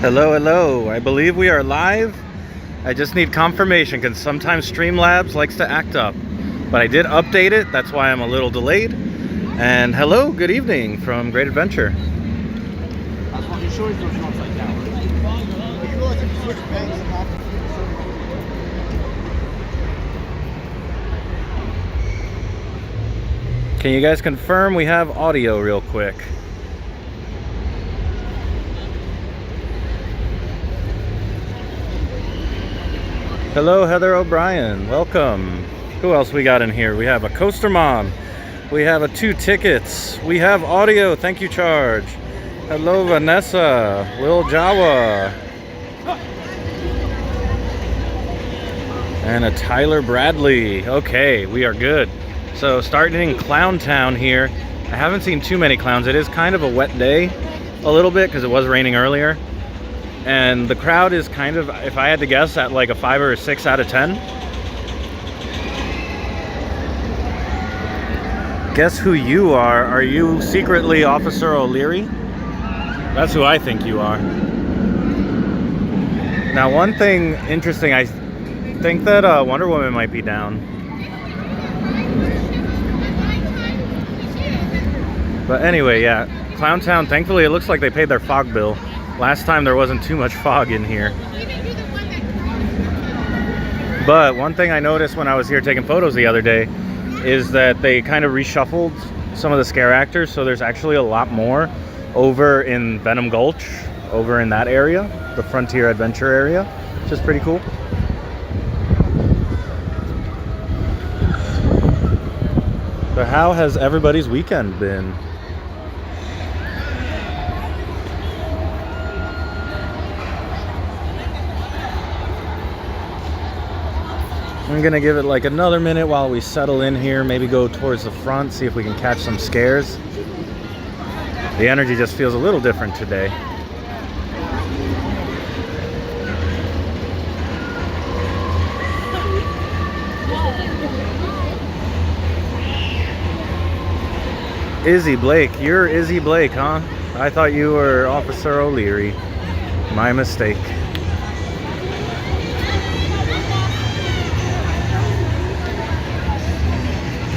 Hello, hello. I believe we are live. I just need confirmation because sometimes Streamlabs likes to act up. But I did update it, that's why I'm a little delayed. And hello, good evening from Great Adventure. Can you guys confirm we have audio real quick? Hello, Heather O'Brien. Welcome. Who else we got in here? We have a Coaster Mom. We have a 2 tickets. We have audio. Thank you, Charge. Hello, Vanessa. Will Jawa. And a Tyler Bradley. Okay, we are good. So starting in Clown Town here. I haven't seen too many clowns. It is kind of a wet day a little bit because it was raining earlier. And the crowd is kind of, if I had to guess, at like a 5 or a 6 out of 10. Guess who you are? Are you secretly Officer O'Leary? That's who I think you are. Now, one thing interesting, I think that Wonder Woman might be down. But anyway, yeah, Clown Town, thankfully it looks like they paid their fog bill. Last time there wasn't too much fog in here. But one thing I noticed when I was here taking photos the other day is that they kind of reshuffled some of the scare actors, so there's actually a lot more over in Venom Gulch, over in that area, the Frontier Adventure area, which is pretty cool. So how has everybody's weekend been? I'm gonna give it like another minute while we settle in here, maybe go towards the front, see if we can catch some scares. The energy just feels a little different today. Izzy Blake, you're Izzy Blake, huh? I thought you were Officer O'Leary. My mistake.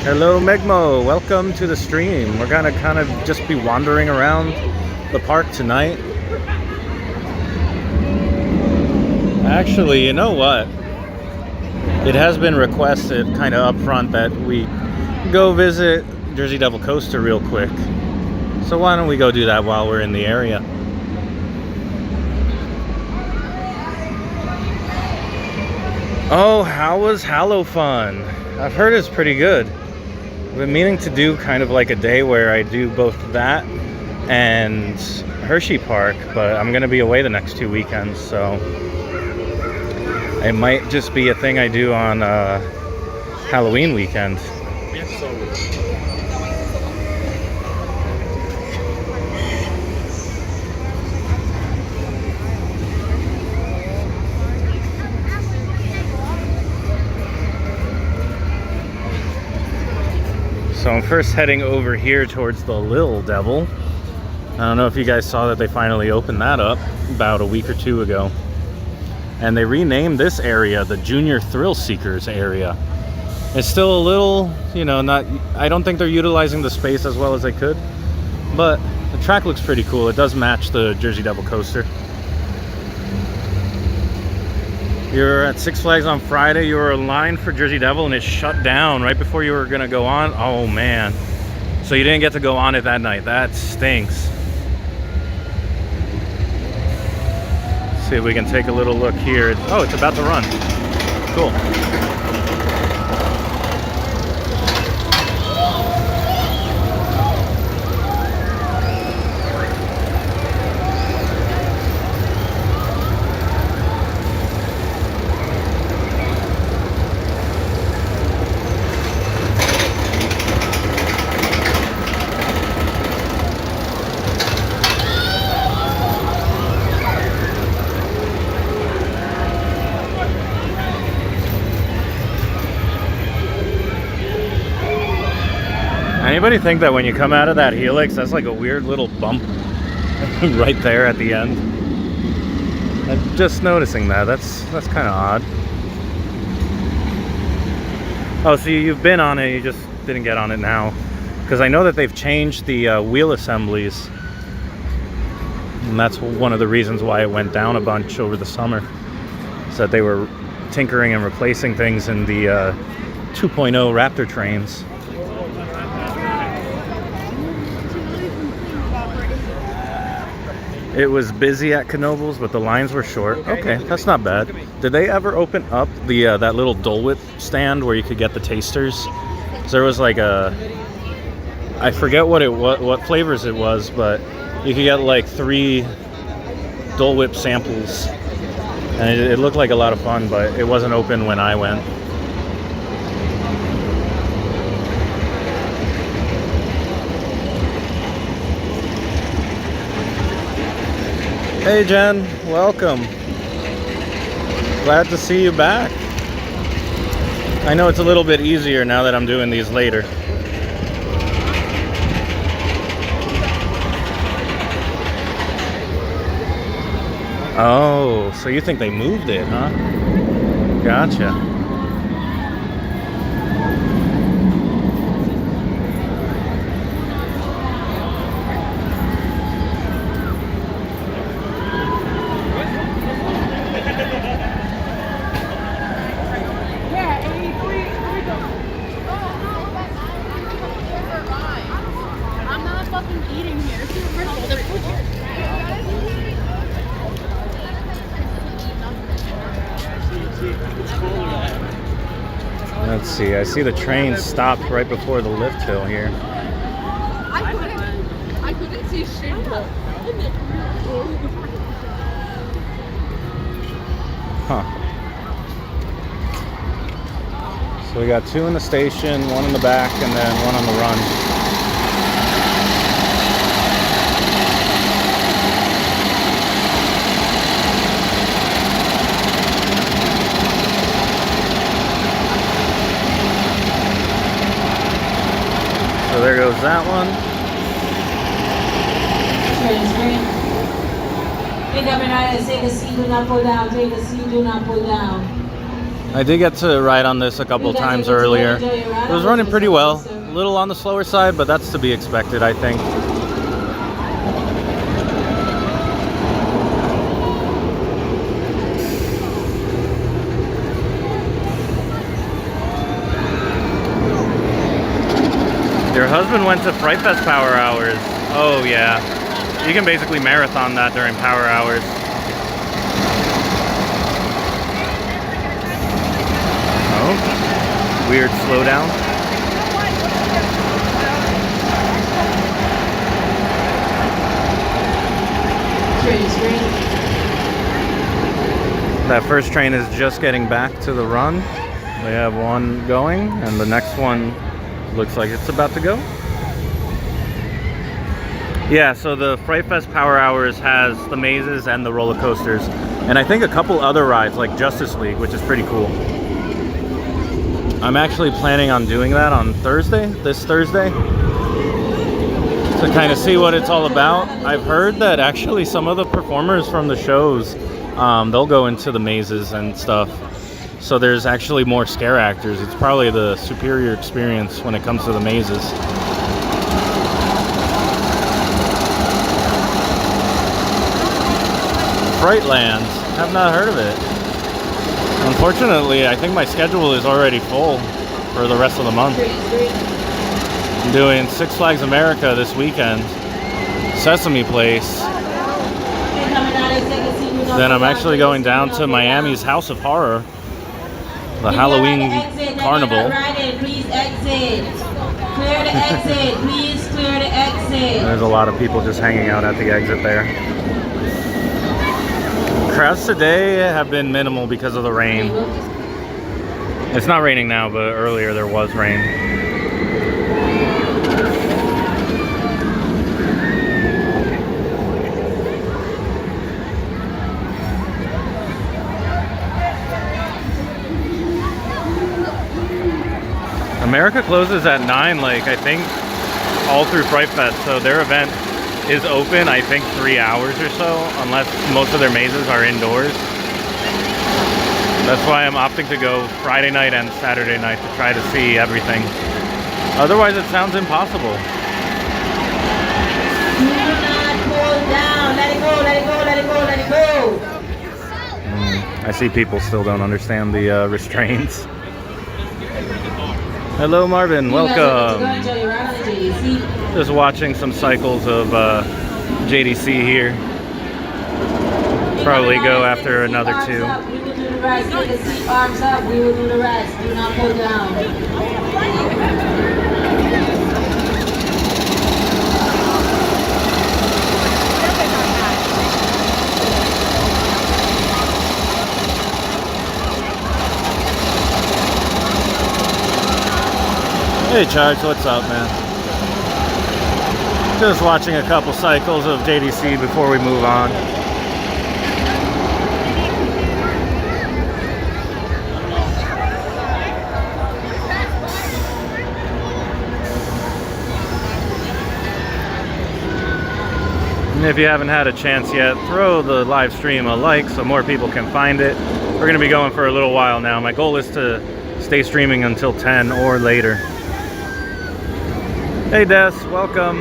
Hello Megmo, welcome to the stream. We're gonna kind of just be wandering around the park tonight. Actually, you know what? It has been requested kind of up front that we go visit Jersey Devil Coaster real quick. So why don't we go do that while we're in the area? Oh, how was Hallow Fun? I've heard it's pretty good. I've been meaning to do kind of like a day where I do both that and Hershey Park, but I'm gonna be away the next 2 weekends, so it might just be a thing I do on Halloween weekend. So I'm first heading over here towards the Lil Devil. I don't know if you guys saw that they finally opened that up about a week or 2 ago. And they renamed this area the Junior Thrill Seekers area. It's still a little, you know, I don't think they're utilizing the space as well as they could. But the track looks pretty cool. It does match the Jersey Devil coaster. You're at Six Flags on Friday. You were in line for Jersey Devil and it shut down right before you were gonna go on. Oh man. So you didn't get to go on it that night. That stinks. Let's see if we can take a little look here. Oh, it's about to run. Cool. Anybody think that when you come out of that helix, that's like a weird little bump right there at the end? I'm just noticing that. That's kind of odd. Oh, so you've been on it, you just didn't get on it now. Because I know that they've changed the wheel assemblies. And that's one of the reasons why it went down a bunch over the summer. Is that they were tinkering and replacing things in the 2.0 Raptor trains. It was busy at Knoebels, but the lines were short. Okay, that's not bad. Did they ever open up the that little Dole Whip stand where you could get the tasters? So there was like a, I forget what flavors it was, but you could get like 3 Dole Whip samples, and it looked like a lot of fun, but it wasn't open when I went. Hey Jen, welcome. Glad to see you back. I know it's a little bit easier now that I'm doing these later. Oh, so you think they moved it, huh? Gotcha. Let's see, I see the train stopped right before the lift hill here. I couldn't see shit. Huh. So we got 2 in the station, 1 in the back, and then 1 on the run. So there goes that one. Take a seat, do not pull down. Take a seat, do not pull down. I did get to ride on this a couple times earlier. It was running pretty well. A little on the slower side, but that's to be expected, I think. Your husband went to Fright Fest Power Hours. Oh yeah. You can basically marathon that during Power Hours. Oh, weird slowdown. That first train is just getting back to the run. They have one going, and the next one looks like it's about to go. Yeah, so the Fright Fest Power Hours has the mazes and the roller coasters, and I think a couple other rides like Justice League, which is pretty cool. I'm actually planning on doing that on Thursday, this Thursday, to kind of see what it's all about. I've heard that actually some of the performers from the shows, they'll go into the mazes and stuff. So there's actually more scare actors. It's probably the superior experience when it comes to the mazes. Frightland, have not heard of it. Unfortunately, I think my schedule is already full for the rest of the month. I'm doing Six Flags America this weekend, Sesame Place. Then I'm actually going down to Miami's House of Horror, the Halloween Carnival. Please exit. Clear the exit. Please clear the exit. There's a lot of people just hanging out at the exit there. Crowds today have been minimal because of the rain. It's not raining now, but earlier there was rain. America closes at 9, like I think all through Fright Fest, so their event is open, I think 3 hours or so, unless most of their mazes are indoors. That's why I'm opting to go Friday night and Saturday night to try to see everything. Otherwise, it sounds impossible. Do not pull down. Let it go, let it go, let it go, let it go. I see people still don't understand the restraints. Hello, Marvin. Welcome. Just watching some cycles of JDC here. Probably go after another 2. We will do the rest. Get the seat arms up. We will do the rest. Do not pull down. Hey Charge, what's up, man? Just watching a couple cycles of JDC before we move on. And if you haven't had a chance yet, throw the live stream a like so more people can find it. We're going to be going for a little while now. My goal is to stay streaming until 10 or later. Hey Des, welcome.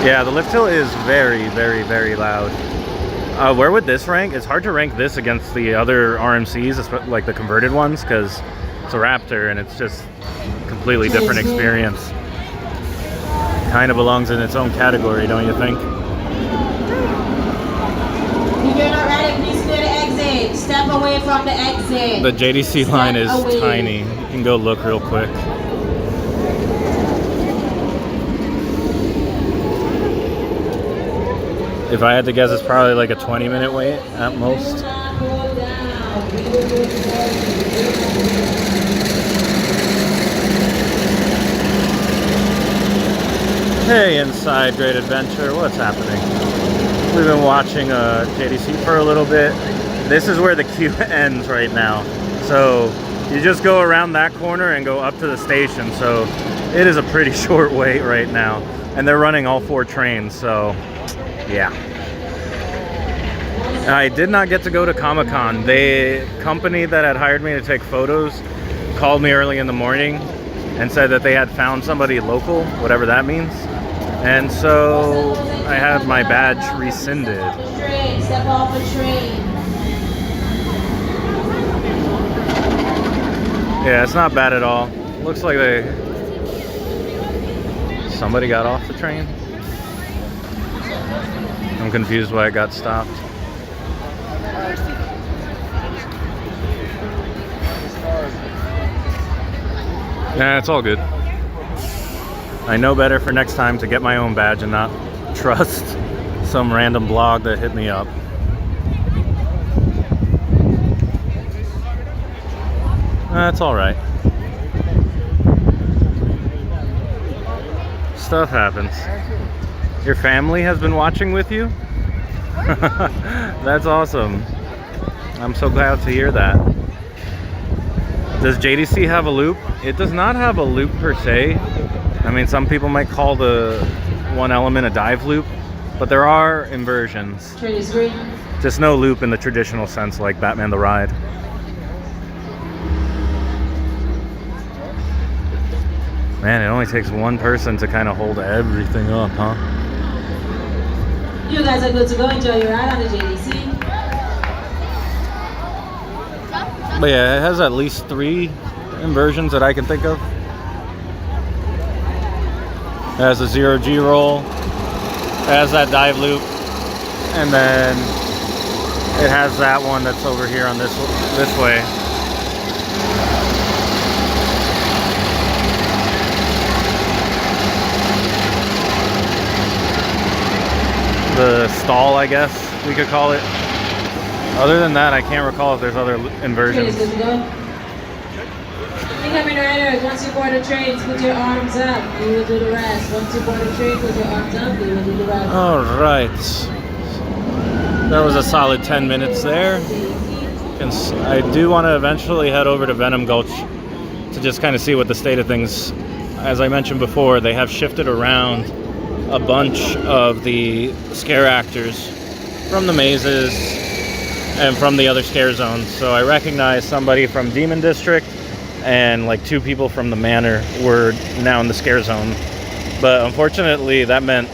Yeah, the lift hill is very, very, very loud. Where would this rank? It's hard to rank this against the other RMCs, like the converted ones, because it's a Raptor and it's just a completely different experience. Kind of belongs in its own category, don't you think? If you're not ready, please clear the exit. Step away from the exit. The JDC line is tiny. You can go look real quick. If I had to guess, it's probably like a 20-minute wait at most. Hey, Inside Great Adventure, what's happening? We've been watching JDC for a little bit. This is where the queue ends right now. So you just go around that corner and go up to the station. So it is a pretty short wait right now. And they're running all 4 trains, so yeah. I did not get to go to Comic-Con. The company that had hired me to take photos called me early in the morning and said that they had found somebody local, whatever that means. And so I had my badge rescinded. Step off the train. Yeah, it's not bad at all. Looks like somebody got off the train. I'm confused why it got stopped. Nah, it's all good. I know better for next time to get my own badge and not trust some random blog that hit me up. That's all right. Stuff happens. Your family has been watching with you? That's awesome. I'm so glad to hear that. Does JDC have a loop? It does not have a loop per se. I mean, some people might call the one element a dive loop, but there are inversions. Train is green. Just no loop in the traditional sense like Batman the Ride. Man, it only takes one person to kind of hold everything up, huh? You guys are good to go. Enjoy your ride on the JDC. But yeah, it has at least 3 inversions that I can think of. It has a 0G roll, it has that dive loop, and then it has that one that's over here on this way. The stall, I guess we could call it. Other than that, I can't recall if there's other Train is inversions. good to go. Incoming riders, once you board the trains, put your arms up. You will do the rest. Once you board the train, put your arms up. You will do the rest. All right. That was a solid 10 minutes there. I do want to eventually head over to Venom Gulch to just kind of see what the state of things. As I mentioned before, they have shifted around a bunch of the scare actors from the mazes and from the other scare zones. So I recognize somebody from Demon District and like 2 people from the Manor were now in the scare zone. But unfortunately, that meant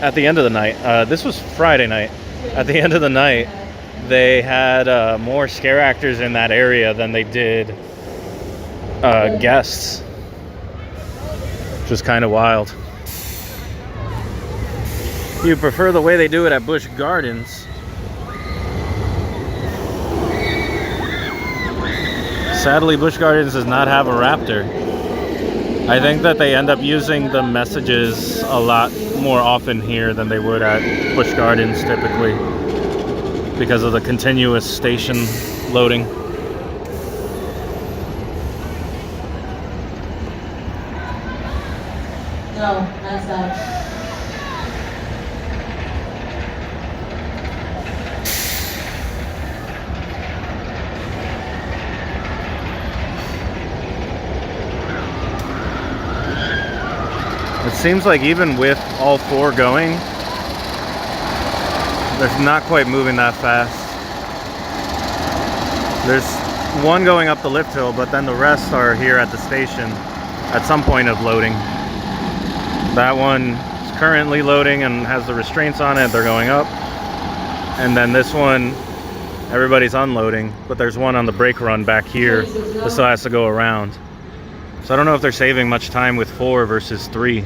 at the end of the night, this was Friday night, at the end of the night, they had more scare actors in that area than they did guests, which was kind of wild. You prefer the way they do it at Busch Gardens. Sadly, Busch Gardens does not have a raptor. I think that they end up using the messages a lot more often here than they would at Busch Gardens typically, because of the continuous station loading. No, that's not. It seems like even with all 4 going, they're not quite moving that fast. There's 1 going up the lift hill, but then the rest are here at the station at some point of loading. That one is currently loading and has the restraints on it. They're going up. And then this one, everybody's unloading, but there's one on the brake run back here that still has to go around. So I don't know if they're saving much time with 4 versus 3.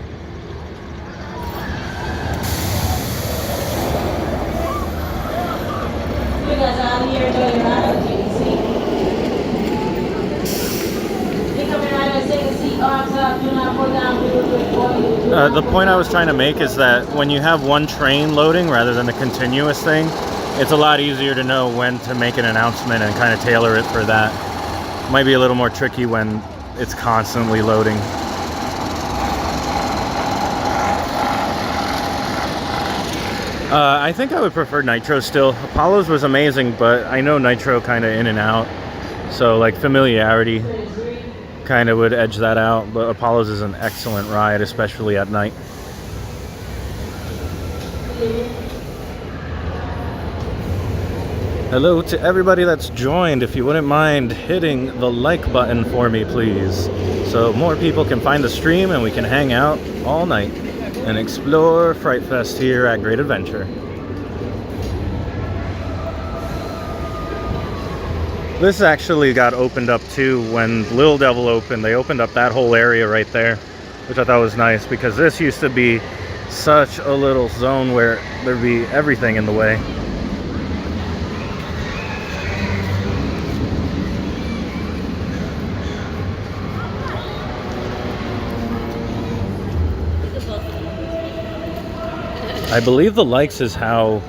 The point I was trying to make is that when you have one train loading rather than a continuous thing, it's a lot easier to know when to make an announcement and kind of tailor it for that. It might be a little more tricky when it's constantly loading. I think I would prefer Nitro still. Apollo's was amazing, but I know Nitro kind of in and out. So like familiarity kind of would edge that out, but Apollo's is an excellent ride, especially at night. Hello to everybody that's joined. If you wouldn't mind hitting the like button for me, please, so more people can find the stream and we can hang out all night and explore Fright Fest here at Great Adventure. This actually got opened up too when Little Devil opened. They opened up that whole area right there, which I thought was nice, because this used to be such a little zone where there'd be everything in the way. I believe the likes is how,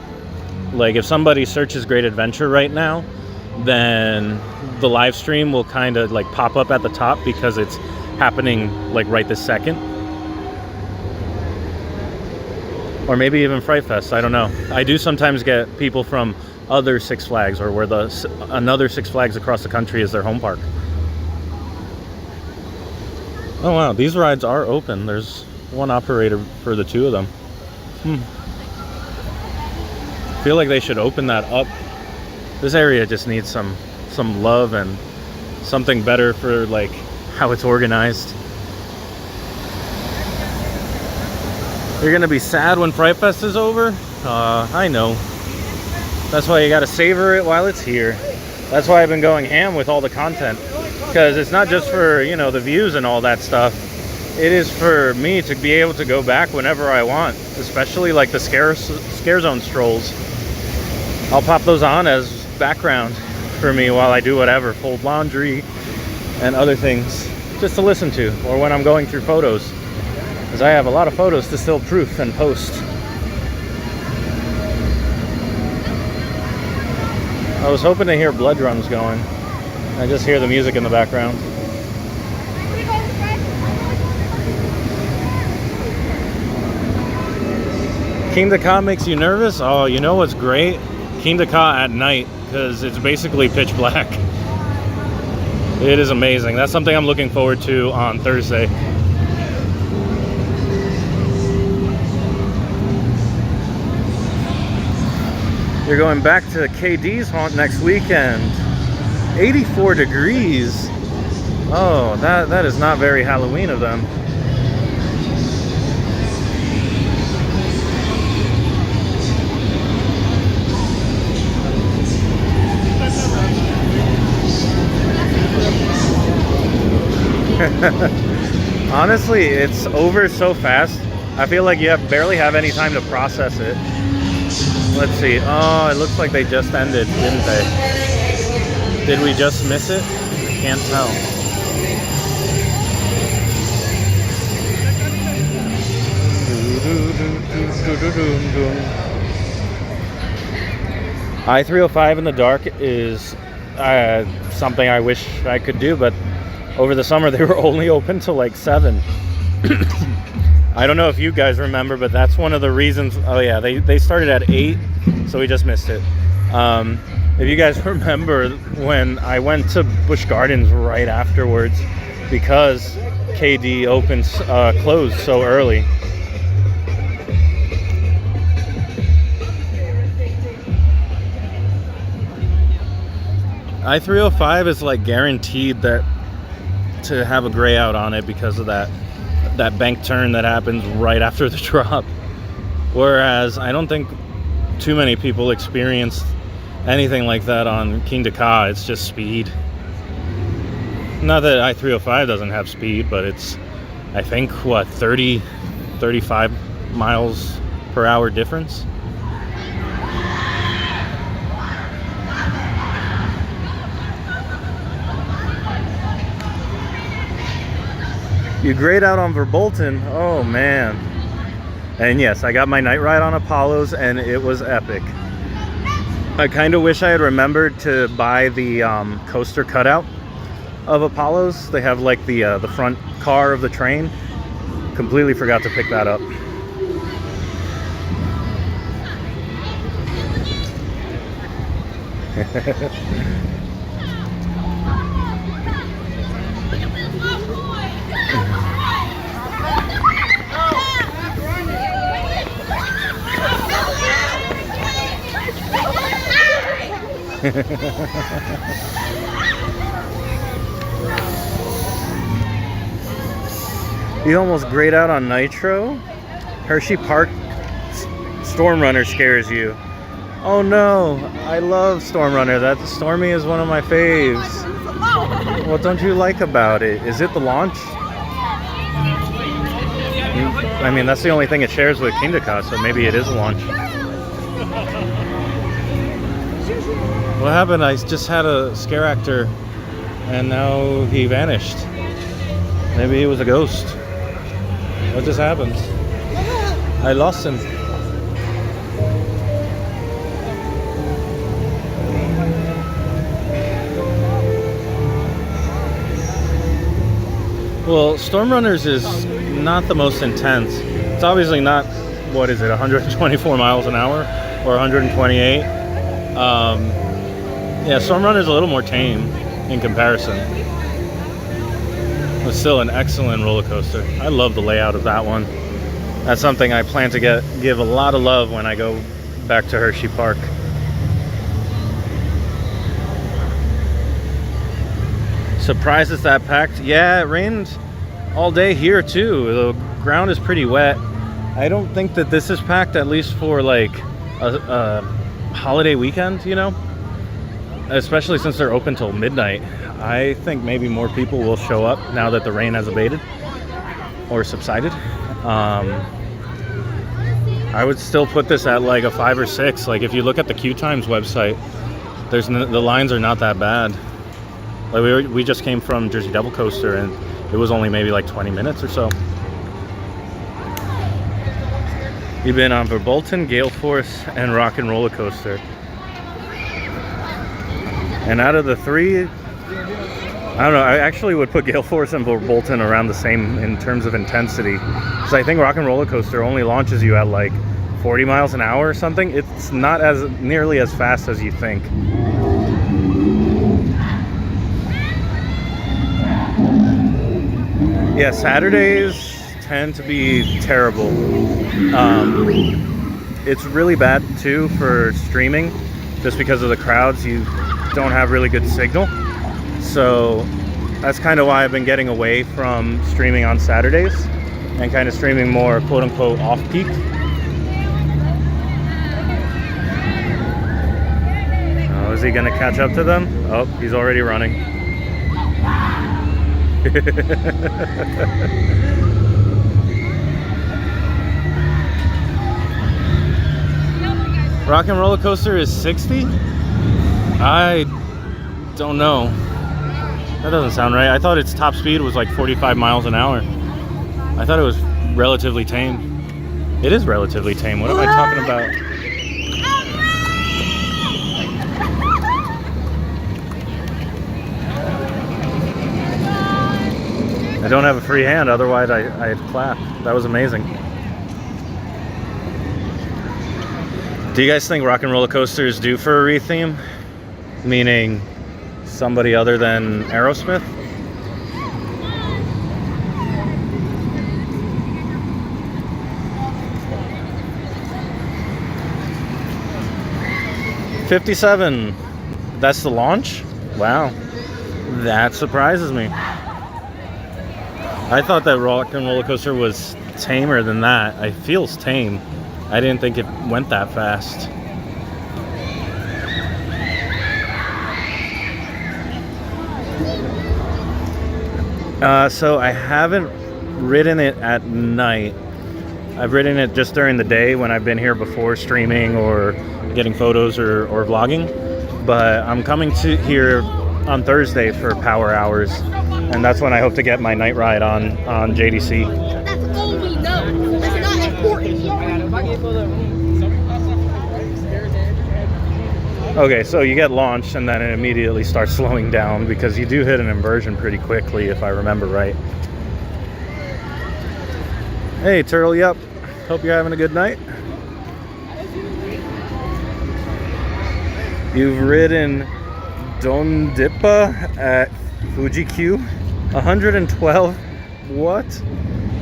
like, if somebody searches Great Adventure right now, then the live stream will kind of like pop up at the top because it's happening like right this second. Or maybe even Fright Fest, I don't know. I do sometimes get people from other Six Flags, or where another Six Flags across the country is their home park. Oh wow, these rides are open. There's one operator for the 2 of them. I feel like they should open that up. This area just needs some love and something better for like how it's organized. You're gonna be sad when Fright Fest is over? I know. That's why you gotta savor it while it's here. That's why I've been going ham with all the content, because it's not just for, you know, the views and all that stuff. It is for me to be able to go back whenever I want, especially like the scare zone strolls. I'll pop those on as background for me while I do whatever, fold laundry and other things, just to listen to, or when I'm going through photos, because I have a lot of photos to still proof and post. I was hoping to hear blood drums going. I just hear the music in the background. Kingda Ka makes you nervous? Oh, you know what's great? Kingda Ka at night, because it's basically pitch black. It is amazing. That's something I'm looking forward to on Thursday. You're going back to KD's haunt next weekend. 84 degrees. Oh, that is not very Halloween of them. Honestly, it's over so fast. I feel like you barely have any time to process it. Let's see. Oh, it looks like they just ended, didn't they? Did we just miss it? I can't tell. I-305 in the dark is something I wish I could do, but over the summer they were only open till like 7. I don't know if you guys remember, but that's one of the reasons. Oh yeah, they started at 8, so we just missed it. If you guys remember when I went to Busch Gardens right afterwards because KD closed so early. I-305 is like guaranteed to have a gray out on it because of that bank turn that happens right after the drop. Whereas I don't think too many people experienced anything like that on Kingda Ka. It's just speed. Not that I-305 doesn't have speed, but it's, I think, what, 30, 35 miles per hour difference? You grayed out on Verbolten. Oh man. And yes, I got my night ride on Apollo's and it was epic. I kind of wish I had remembered to buy the coaster cutout of Apollo's. They have like the front car of the train. Completely forgot to pick that up. You almost grayed out on Nitro? Hershey Park Storm Runner scares you. Oh no, I love Storm Runner. That Stormy is one of my faves. What don't you like about it? Is it the launch? I mean, that's the only thing it shares with Kingda Ka, so maybe it is a launch. What happened? I just had a scare actor and now he vanished. Maybe he was a ghost. What just happened? I lost him. Well, Storm Runners is not the most intense. It's obviously not, what is it, 124 miles an hour or 128? Yeah, Storm Runner is a little more tame in comparison. It's still an excellent roller coaster. I love the layout of that one. That's something I plan to give a lot of love when I go back to Hershey Park. Surprised it's that packed? Yeah, it rained all day here too. The ground is pretty wet. I don't think that this is packed, at least for like a holiday weekend, you know? Especially since they're open till midnight. I think maybe more people will show up now that the rain has abated or subsided. I would still put this at like a 5 or 6. Like if you look at the Q Times website, the lines are not that bad. Like we just came from Jersey Devil Coaster and it was only maybe like 20 minutes or so. You've been on Verbolten, Gale Force, and Rock and Roller Coaster. And out of the three, I don't know, I actually would put Gale Force and Bolton around the same in terms of intensity. Because I think Rock and Roller Coaster only launches you at like 40 miles an hour or something. It's not as nearly as fast as you think. Yeah, Saturdays tend to be terrible. It's really bad too for streaming, just because of the crowds. You don't have really good signal. So that's kind of why I've been getting away from streaming on Saturdays and kind of streaming more quote-unquote off-peak. Oh, is he going to catch up to them? Oh, he's already running. Rock and Roller Coaster is 60? I don't know. That doesn't sound right. I thought its top speed was like 45 miles an hour. I thought it was relatively tame. It is relatively tame. What am I talking about? I don't have a free hand, otherwise I'd clap. That was amazing. Do you guys think Rock and Roller Coaster is due for a retheme? Meaning somebody other than Aerosmith? $57. That's the launch? Wow. That surprises me. I thought that Rock and Roller Coaster was tamer than that. It feels tame. I didn't think it went that fast. So I haven't ridden it at night. I've ridden it just during the day when I've been here before streaming or getting photos or vlogging. But I'm coming to here on Thursday for power hours, and that's when I hope to get my night ride on JDC. That's all we know. That's not important. Okay, so you get launched and then it immediately starts slowing down because you do hit an inversion pretty quickly, if I remember right. Hey, Turtle, yep. Hope you're having a good night. You've ridden Dondipa at Fuji Q. 112? What?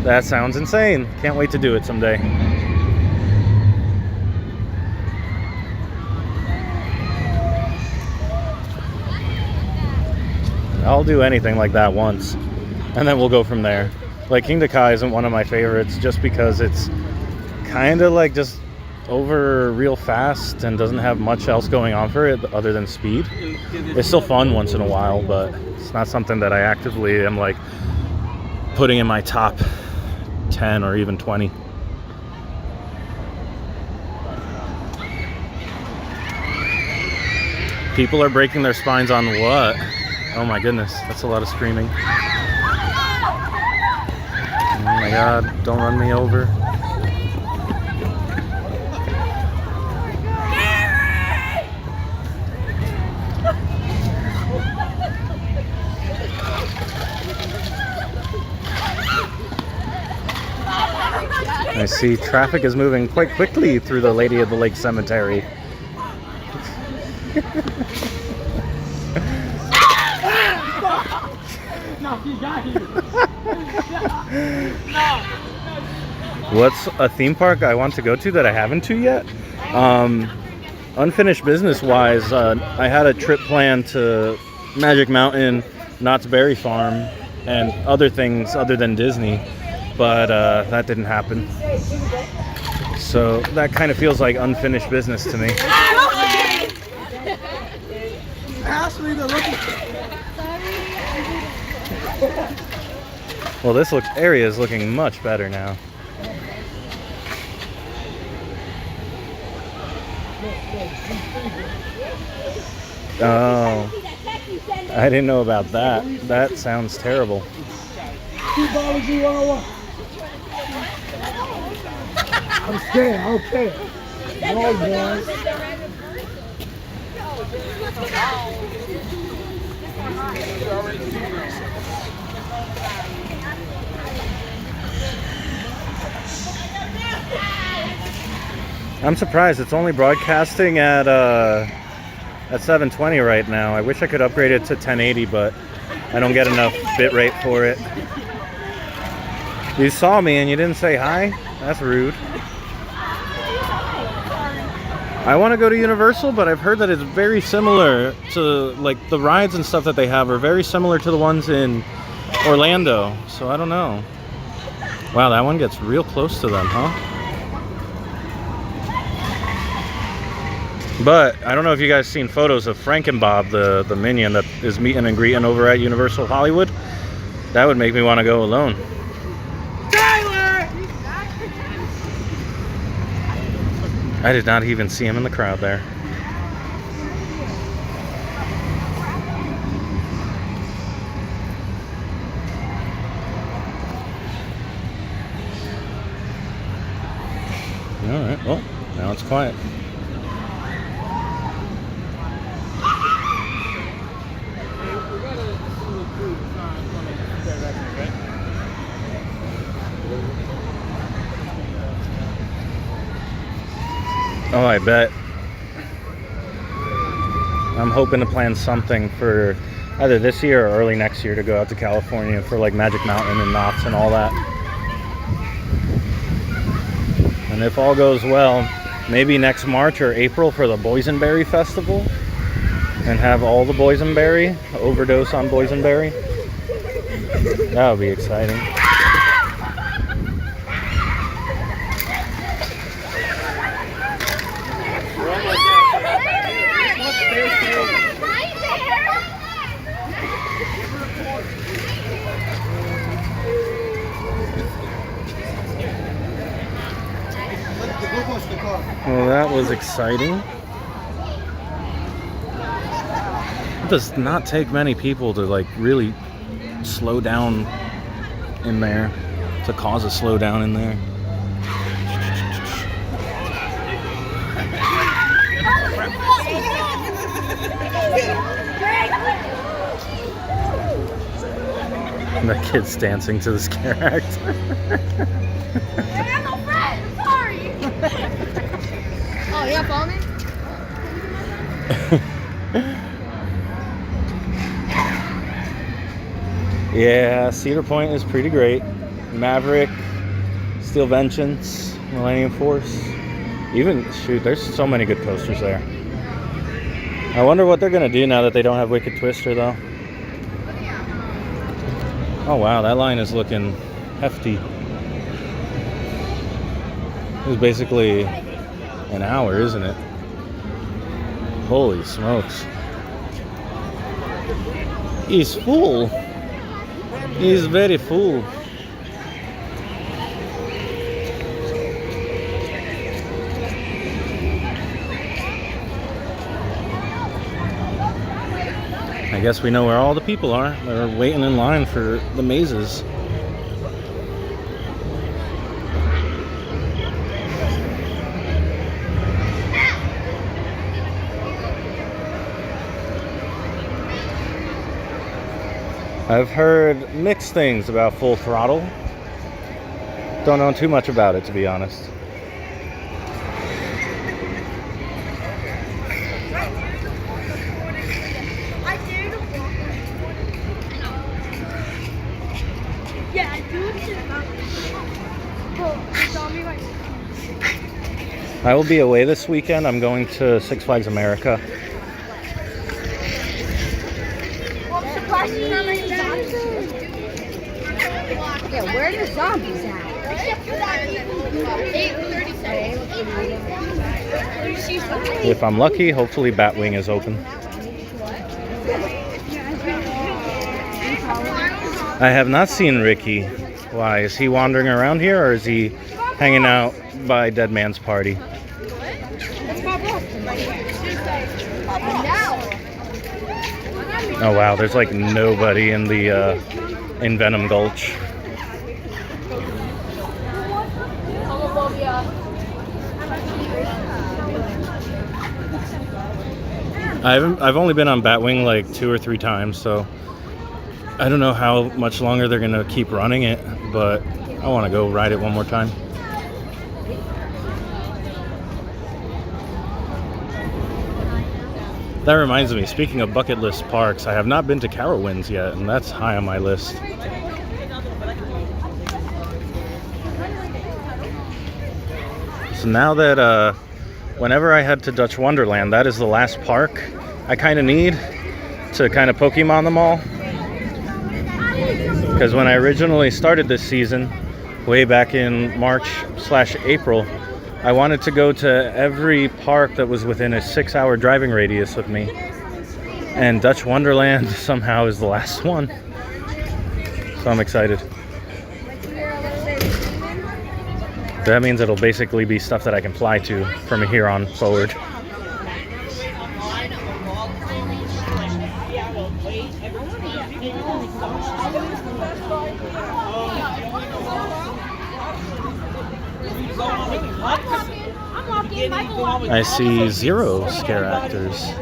That sounds insane. Can't wait to do it someday. I'll do anything like that once, and then we'll go from there. Like, Kingda Ka isn't one of my favorites just because it's kind of like just over real fast and doesn't have much else going on for it other than speed. It's still fun once in a while, but it's not something that I actively am like putting in my top 10 or even 20. People are breaking their spines on what? Oh my goodness, that's a lot of screaming. Oh my god, don't run me over. I see traffic is moving quite quickly through the Lady of the Lake Cemetery. What's a theme park I want to go to that I haven't to yet? Unfinished business wise, I had a trip planned to Magic Mountain, Knott's Berry Farm, and other things other than Disney, but that didn't happen. So that kind of feels like unfinished business to me. Ashley, they're looking. Well, this area is looking much better now. Oh, I didn't know about that. That sounds terrible. I'm scared. I don't care. No, boys. I'm surprised it's only broadcasting at 720 right now. I wish I could upgrade it to 1080, but I don't get enough bitrate for it. You saw me and you didn't say hi? That's rude. I want to go to Universal, but I've heard that it's very similar to, like, the rides and stuff that they have are very similar to the ones in Orlando. So I don't know. Wow, that one gets real close to them, huh? But I don't know if you guys seen photos of Frankenbob, the minion that is meeting and greeting over at Universal Hollywood. That would make me want to go alone. I did not even see him in the crowd there. All right, well, now it's quiet. Oh, I bet. I'm hoping to plan something for either this year or early next year to go out to California for like Magic Mountain and Knott's and all that. And if all goes well, maybe next March or April for the Boysenberry Festival and have all the boysenberry, overdose on boysenberry. That would be exciting. Well, that was exciting. It does not take many people to like really slow down in there, to cause a slowdown in there. And that kid's dancing to the scare act. Oh, yeah, follow me? Yeah, Cedar Point is pretty great. Maverick, Steel Vengeance, Millennium Force. Even, shoot, there's so many good coasters there. I wonder what they're going to do now that they don't have Wicked Twister, though. Oh, wow, that line is looking hefty. It was basically an hour, isn't it? Holy smokes. He's full. He's very full. I guess we know where all the people are. They're waiting in line for the mazes. I've heard mixed things about Full Throttle. Don't know too much about it, to be honest. Yeah, I do. I will be away this weekend. I'm going to Six Flags America. Yeah, where are the zombies at? If I'm lucky, hopefully Batwing is open. I have not seen Ricky. Why? Is he wandering around here or is he hanging out by Dead Man's Party? Oh wow, there's like nobody in the in Venom Gulch. I've only been on Batwing like 2 or 3 times, so I don't know how much longer they're gonna keep running it, but I want to go ride it one more time. That reminds me, speaking of bucket list parks, I have not been to Carowinds yet, and that's high on my list. So now that whenever I head to Dutch Wonderland, that is the last park I kind of need to kind of Pokemon them all. Because when I originally started this season, way back in March/April, I wanted to go to every park that was within a 6-hour driving radius of me. And Dutch Wonderland somehow is the last one. So I'm excited. That means it'll basically be stuff that I can fly to from here on forward. I see 0 scare actors.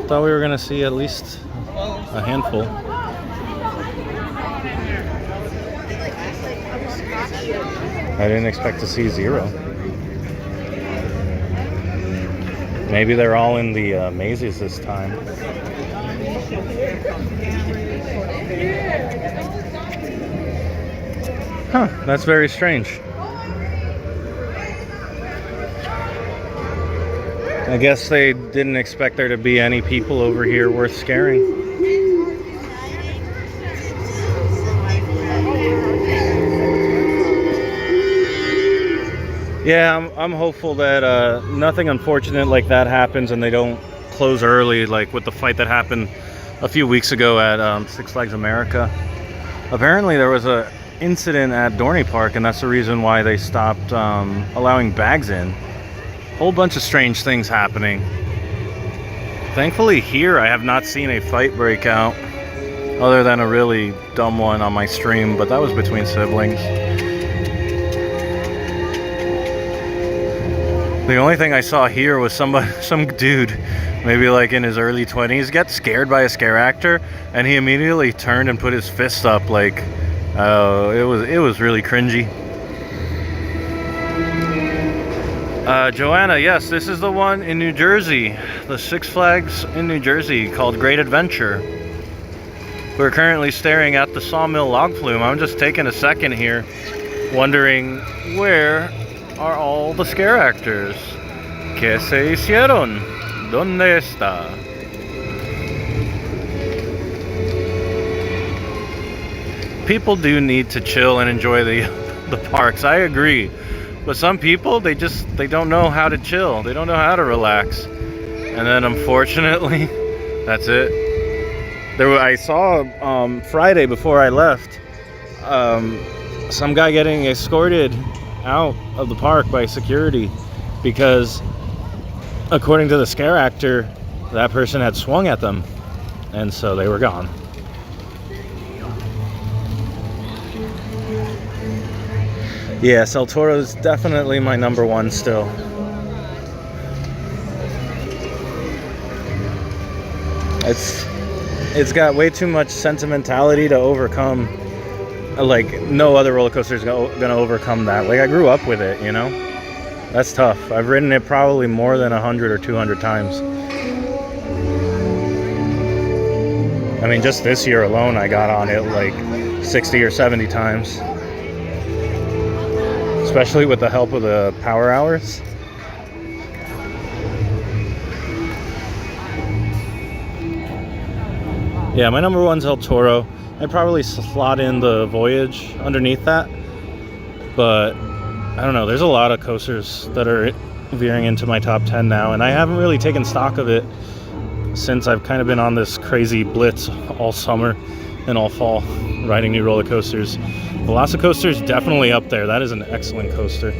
Thought we were gonna see at least a handful. I didn't expect to see 0. Maybe they're all in the mazes this time. Huh, that's very strange. I guess they didn't expect there to be any people over here worth scaring. Yeah, I'm hopeful that nothing unfortunate like that happens and they don't close early, like with the fight that happened a few weeks ago at Six Flags America. Apparently there was an incident at Dorney Park, and that's the reason why they stopped allowing bags in. Whole bunch of strange things happening. Thankfully here I have not seen a fight break out, other than a really dumb one on my stream, but that was between siblings. The only thing I saw here was some dude, maybe like in his early 20s, get scared by a scare actor, and he immediately turned and put his fist up like, it was really cringy. Joanna, yes, this is the one in New Jersey, the Six Flags in New Jersey called Great Adventure. We're currently staring at the Sawmill log flume. I'm just taking a second here, wondering where are all the scare actors? ¿Qué se hicieron? ¿Dónde está? People do need to chill and enjoy the parks. I agree. But some people, they don't know how to chill. They don't know how to relax. And then unfortunately, that's it. I saw Friday before I left, some guy getting escorted out of the park by security because, according to the scare actor, that person had swung at them, and so they were gone. Yes, El Toro is definitely my number one still. It's got way too much sentimentality to overcome. Like, no other roller coaster is gonna overcome that. Like, I grew up with it, you know? That's tough. I've ridden it probably more than 100 or 200 times. I mean, just this year alone, I got on it like 60 or 70 times. Especially with the help of the power hours. Yeah, my number one's El Toro. I'd probably slot in the Voyage underneath that. But, I don't know, there's a lot of coasters that are veering into my top 10 now. And I haven't really taken stock of it since I've kind of been on this crazy blitz all summer and all fall, riding new roller coasters. Velocicoaster is definitely up there. That is an excellent coaster.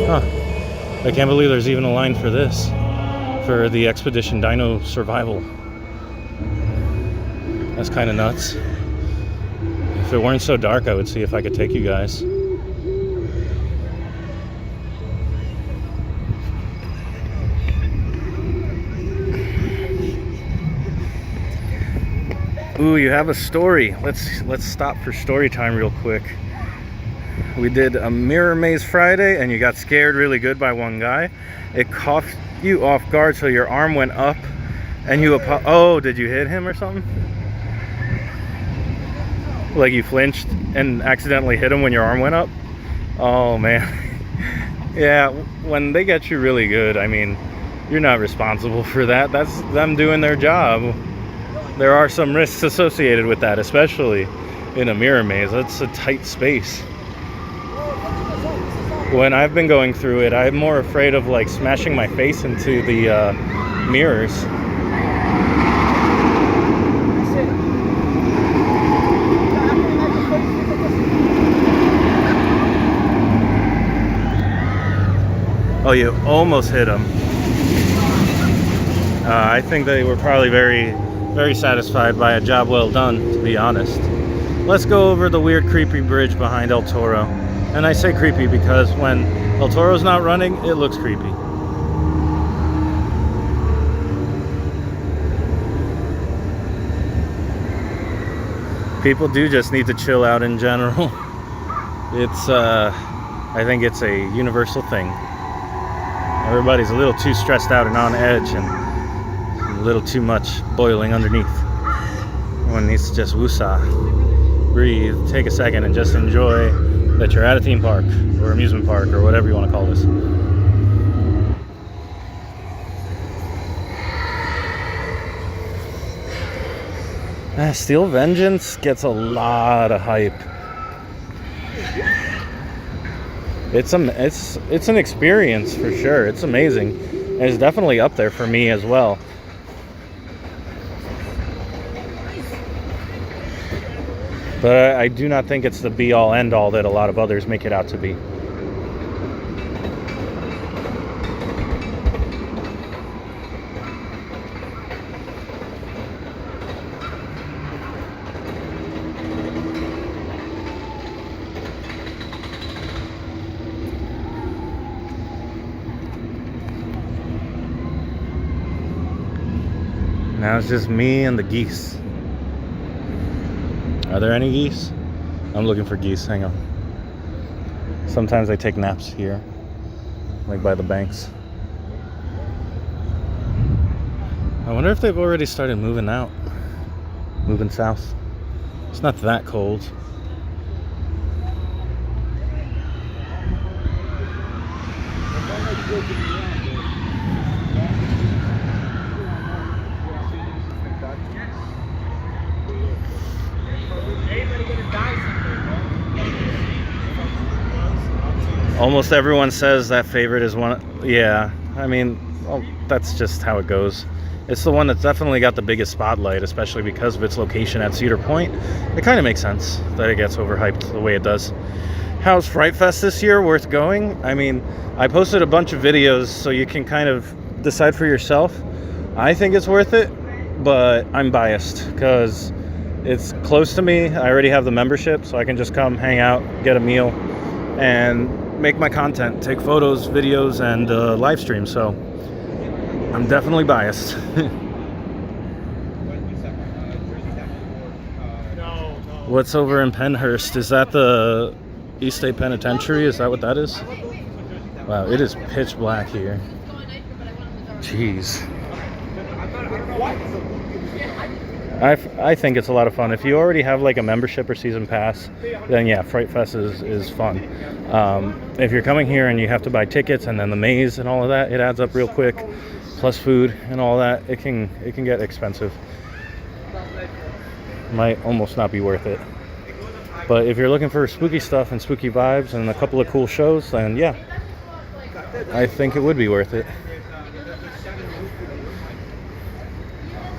Huh. I can't believe there's even a line for this. For the Expedition Dino Survival. That's kind of nuts. If it weren't so dark, I would see if I could take you guys. Ooh, you have a story. Let's stop for story time real quick. We did a mirror maze Friday and you got scared really good by one guy. It caught you off guard, so your arm went up and you oh, did you hit him or something? Like you flinched and accidentally hit him when your arm went up? Oh man. Yeah, when they get you really good, I mean, you're not responsible for that. That's them doing their job. There are some risks associated with that, especially in a mirror maze. It's a tight space. When I've been going through it, I'm more afraid of like smashing my face into the mirrors. Oh, you almost hit him. I think they were probably very satisfied by a job well done, to be honest. Let's go over the weird creepy bridge behind El Toro. And I say creepy because when El Toro's not running, it looks creepy. People do just need to chill out in general. It's, I think it's a universal thing. Everybody's a little too stressed out and on edge and a little too much boiling underneath. Everyone needs to just woosah, breathe, take a second and just enjoy that you're at a theme park or amusement park or whatever you want to call this. Steel Vengeance gets a lot of hype. It's an experience for sure. It's amazing. And it's definitely up there for me as well. But I do not think it's the be-all end-all that a lot of others make it out to be. Now it's just me and the geese. Are there any geese? I'm looking for geese, hang on. Sometimes I take naps here, like by the banks. I wonder if they've already started moving out, moving south. It's not that cold. Almost everyone says that favorite is one. Yeah, I mean, well, that's just how it goes. It's the one that's definitely got the biggest spotlight, especially because of its location at Cedar Point. It kind of makes sense that it gets overhyped the way it does. How's Fright Fest this year? Worth going? I mean, I posted a bunch of videos so you can kind of decide for yourself. I think it's worth it, but I'm biased because it's close to me. I already have the membership, so I can just come, hang out, get a meal, and make my content, take photos, videos, and live stream. So I'm definitely biased. What's over in Pennhurst? Is that the East State Penitentiary? Is that what that is? Wow, it is pitch black here. Jeez. I think it's a lot of fun. If you already have like a membership or season pass, then yeah, Fright Fest is fun. If you're coming here and you have to buy tickets and then the maze and all of that, it adds up real quick. Plus food and all that, it can get expensive. Might almost not be worth it. But if you're looking for spooky stuff and spooky vibes and a couple of cool shows, then yeah, I think it would be worth it.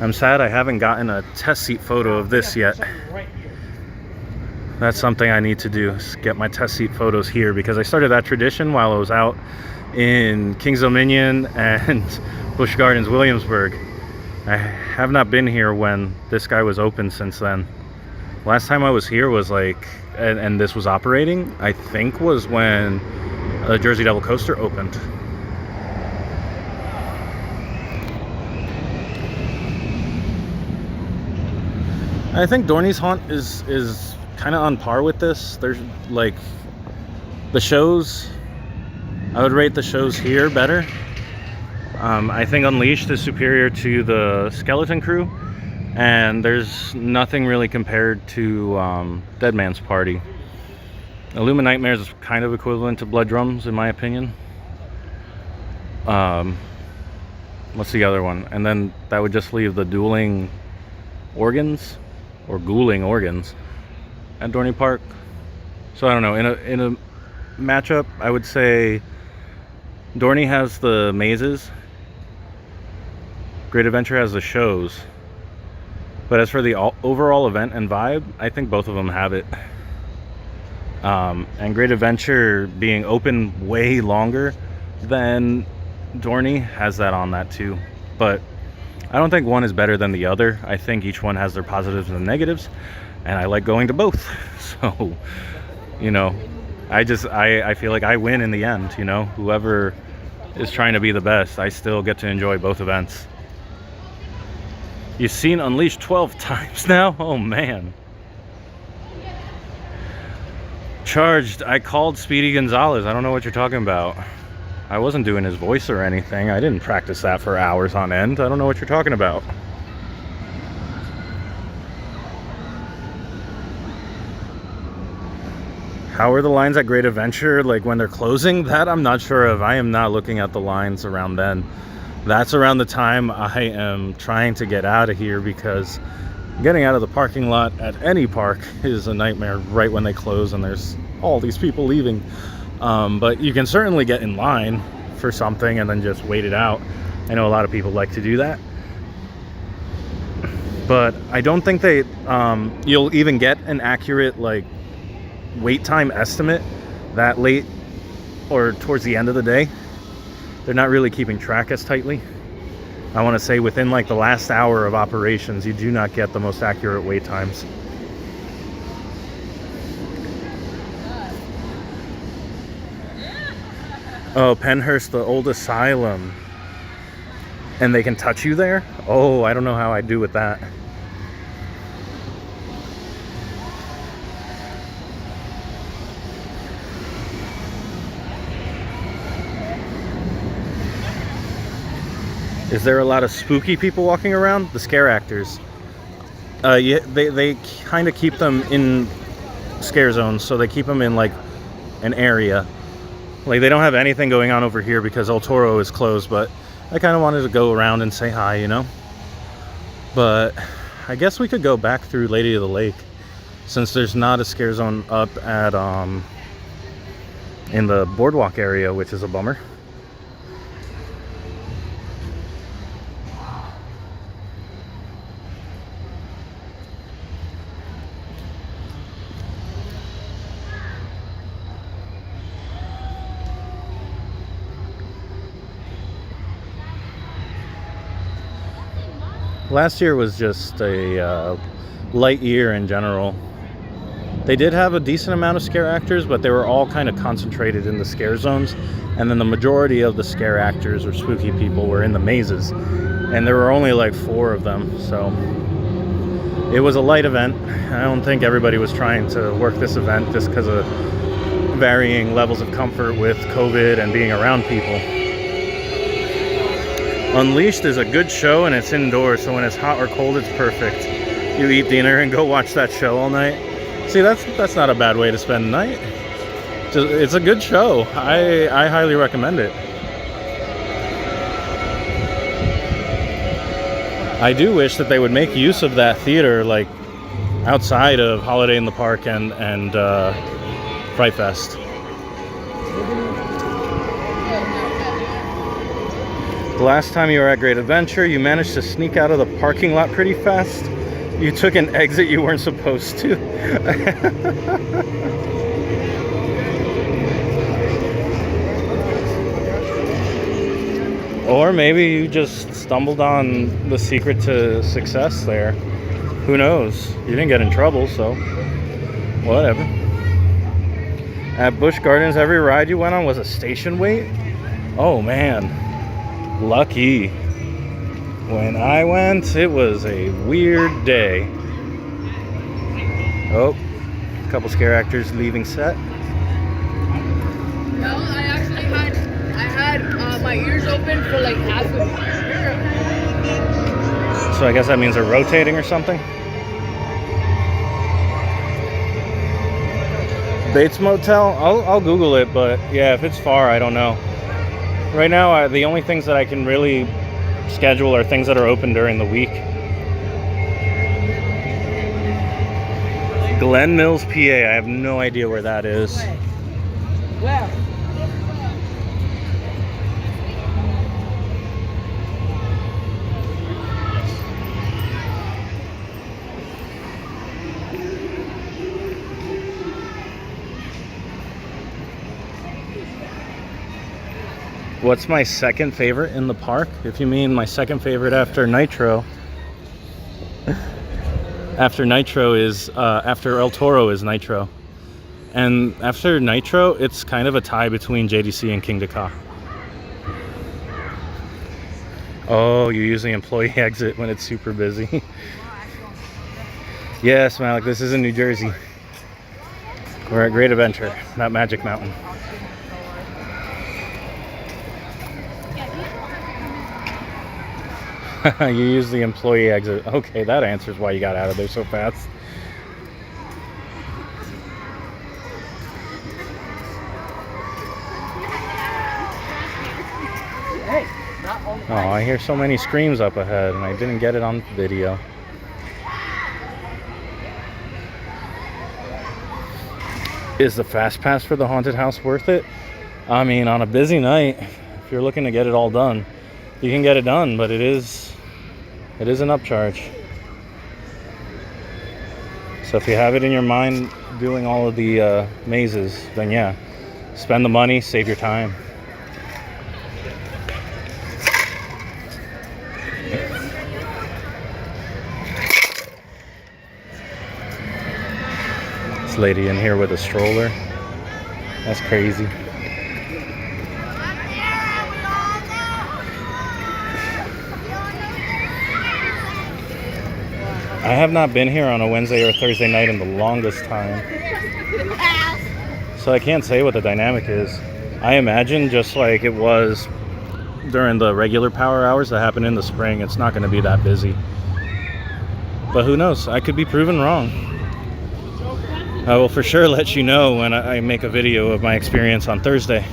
I'm sad I haven't gotten a test seat photo of this yet. That's something I need to do, is get my test seat photos here, because I started that tradition while I was out in Kings Dominion and Busch Gardens, Williamsburg. I have not been here when this guy was open since then. Last time I was here was like, and this was operating, I think was when the Jersey Devil Coaster opened. I think Dorney's Haunt is kind of on par with this. There's like the shows. I would rate the shows here better. I think Unleashed is superior to the Skeleton Crew, and there's nothing really compared to Dead Man's Party. Illuma Nightmares is kind of equivalent to Blood Drums, in my opinion. What's the other one? And then that would just leave the Dueling Organs, or Ghouling Organs, at Dorney Park. So I don't know. In a matchup, I would say Dorney has the mazes. Great Adventure has the shows. But as for the overall event and vibe, I think both of them have it. And Great Adventure being open way longer than Dorney has that on that too. But I don't think one is better than the other. I think each one has their positives and negatives, and I like going to both. So, you know, I feel like I win in the end, you know. Whoever is trying to be the best, I still get to enjoy both events. You've seen Unleashed 12 times now? Oh man. Charged, I called Speedy Gonzalez. I don't know what you're talking about. I wasn't doing his voice or anything. I didn't practice that for hours on end. I don't know what you're talking about. How are the lines at Great Adventure, like when they're closing? That I'm not sure of. I am not looking at the lines around then. That's around the time I am trying to get out of here, because getting out of the parking lot at any park is a nightmare right when they close and there's all these people leaving. But you can certainly get in line for something and then just wait it out. I know a lot of people like to do that. But I don't think you'll even get an accurate like wait time estimate that late or towards the end of the day. They're not really keeping track as tightly. I want to say within like the last hour of operations, you do not get the most accurate wait times. Oh, Penhurst, the old asylum. And they can touch you there? Oh, I don't know how I'd do with that. Is there a lot of spooky people walking around? The scare actors. Yeah, they kind of keep them in scare zones, so they keep them in like an area. Like they don't have anything going on over here because El Toro is closed, but I kind of wanted to go around and say hi, you know? But I guess we could go back through Lady of the Lake, since there's not a scare zone up at in the boardwalk area, which is a bummer. Last year was just a light year in general. They did have a decent amount of scare actors, but they were all kind of concentrated in the scare zones. And then the majority of the scare actors or spooky people were in the mazes. And there were only like 4 of them, so it was a light event. I don't think everybody was trying to work this event just because of varying levels of comfort with COVID and being around people. Unleashed is a good show and it's indoors, so when it's hot or cold, it's perfect. You eat dinner and go watch that show all night. See, that's not a bad way to spend the night. It's a good show. I highly recommend it. I do wish that they would make use of that theater, like outside of Holiday in the Park and Fright Fest. The last time you were at Great Adventure, you managed to sneak out of the parking lot pretty fast. You took an exit you weren't supposed to. Or maybe you just stumbled on the secret to success there. Who knows? You didn't get in trouble, so whatever. At Busch Gardens, every ride you went on was a station wait? Oh man. Lucky. When I went, it was a weird day. Oh, a couple scare actors leaving set. No, I actually had my ears open for like half of it. So I guess that means they're rotating or something. Bates Motel? I'll Google it, but yeah, if it's far, I don't know. Right now, the only things that I can really schedule are things that are open during the week. Glen Mills, PA. I have no idea where that is. Where? What's my second favorite in the park? If you mean my second favorite after Nitro. After Nitro is, after El Toro is Nitro. And after Nitro, it's kind of a tie between JDC and King Ka. Oh, you use the employee exit when it's super busy. Yes, Malik, this is in New Jersey. We're at Great Adventure, not Magic Mountain. You use the employee exit. Okay, that answers why you got out of there so fast. Oh, I hear so many screams up ahead and I didn't get it on video. Is the fast pass for the haunted house worth it? I mean, on a busy night, if you're looking to get it all done, you can get it done, but it is an upcharge. So if you have it in your mind doing all of the mazes, then yeah, spend the money, save your time. This lady in here with a stroller, that's crazy. I have not been here on a Wednesday or Thursday night in the longest time. So I can't say what the dynamic is. I imagine just like it was during the regular power hours that happen in the spring, it's not going to be that busy. But who knows? I could be proven wrong. I will for sure let you know when I make a video of my experience on Thursday.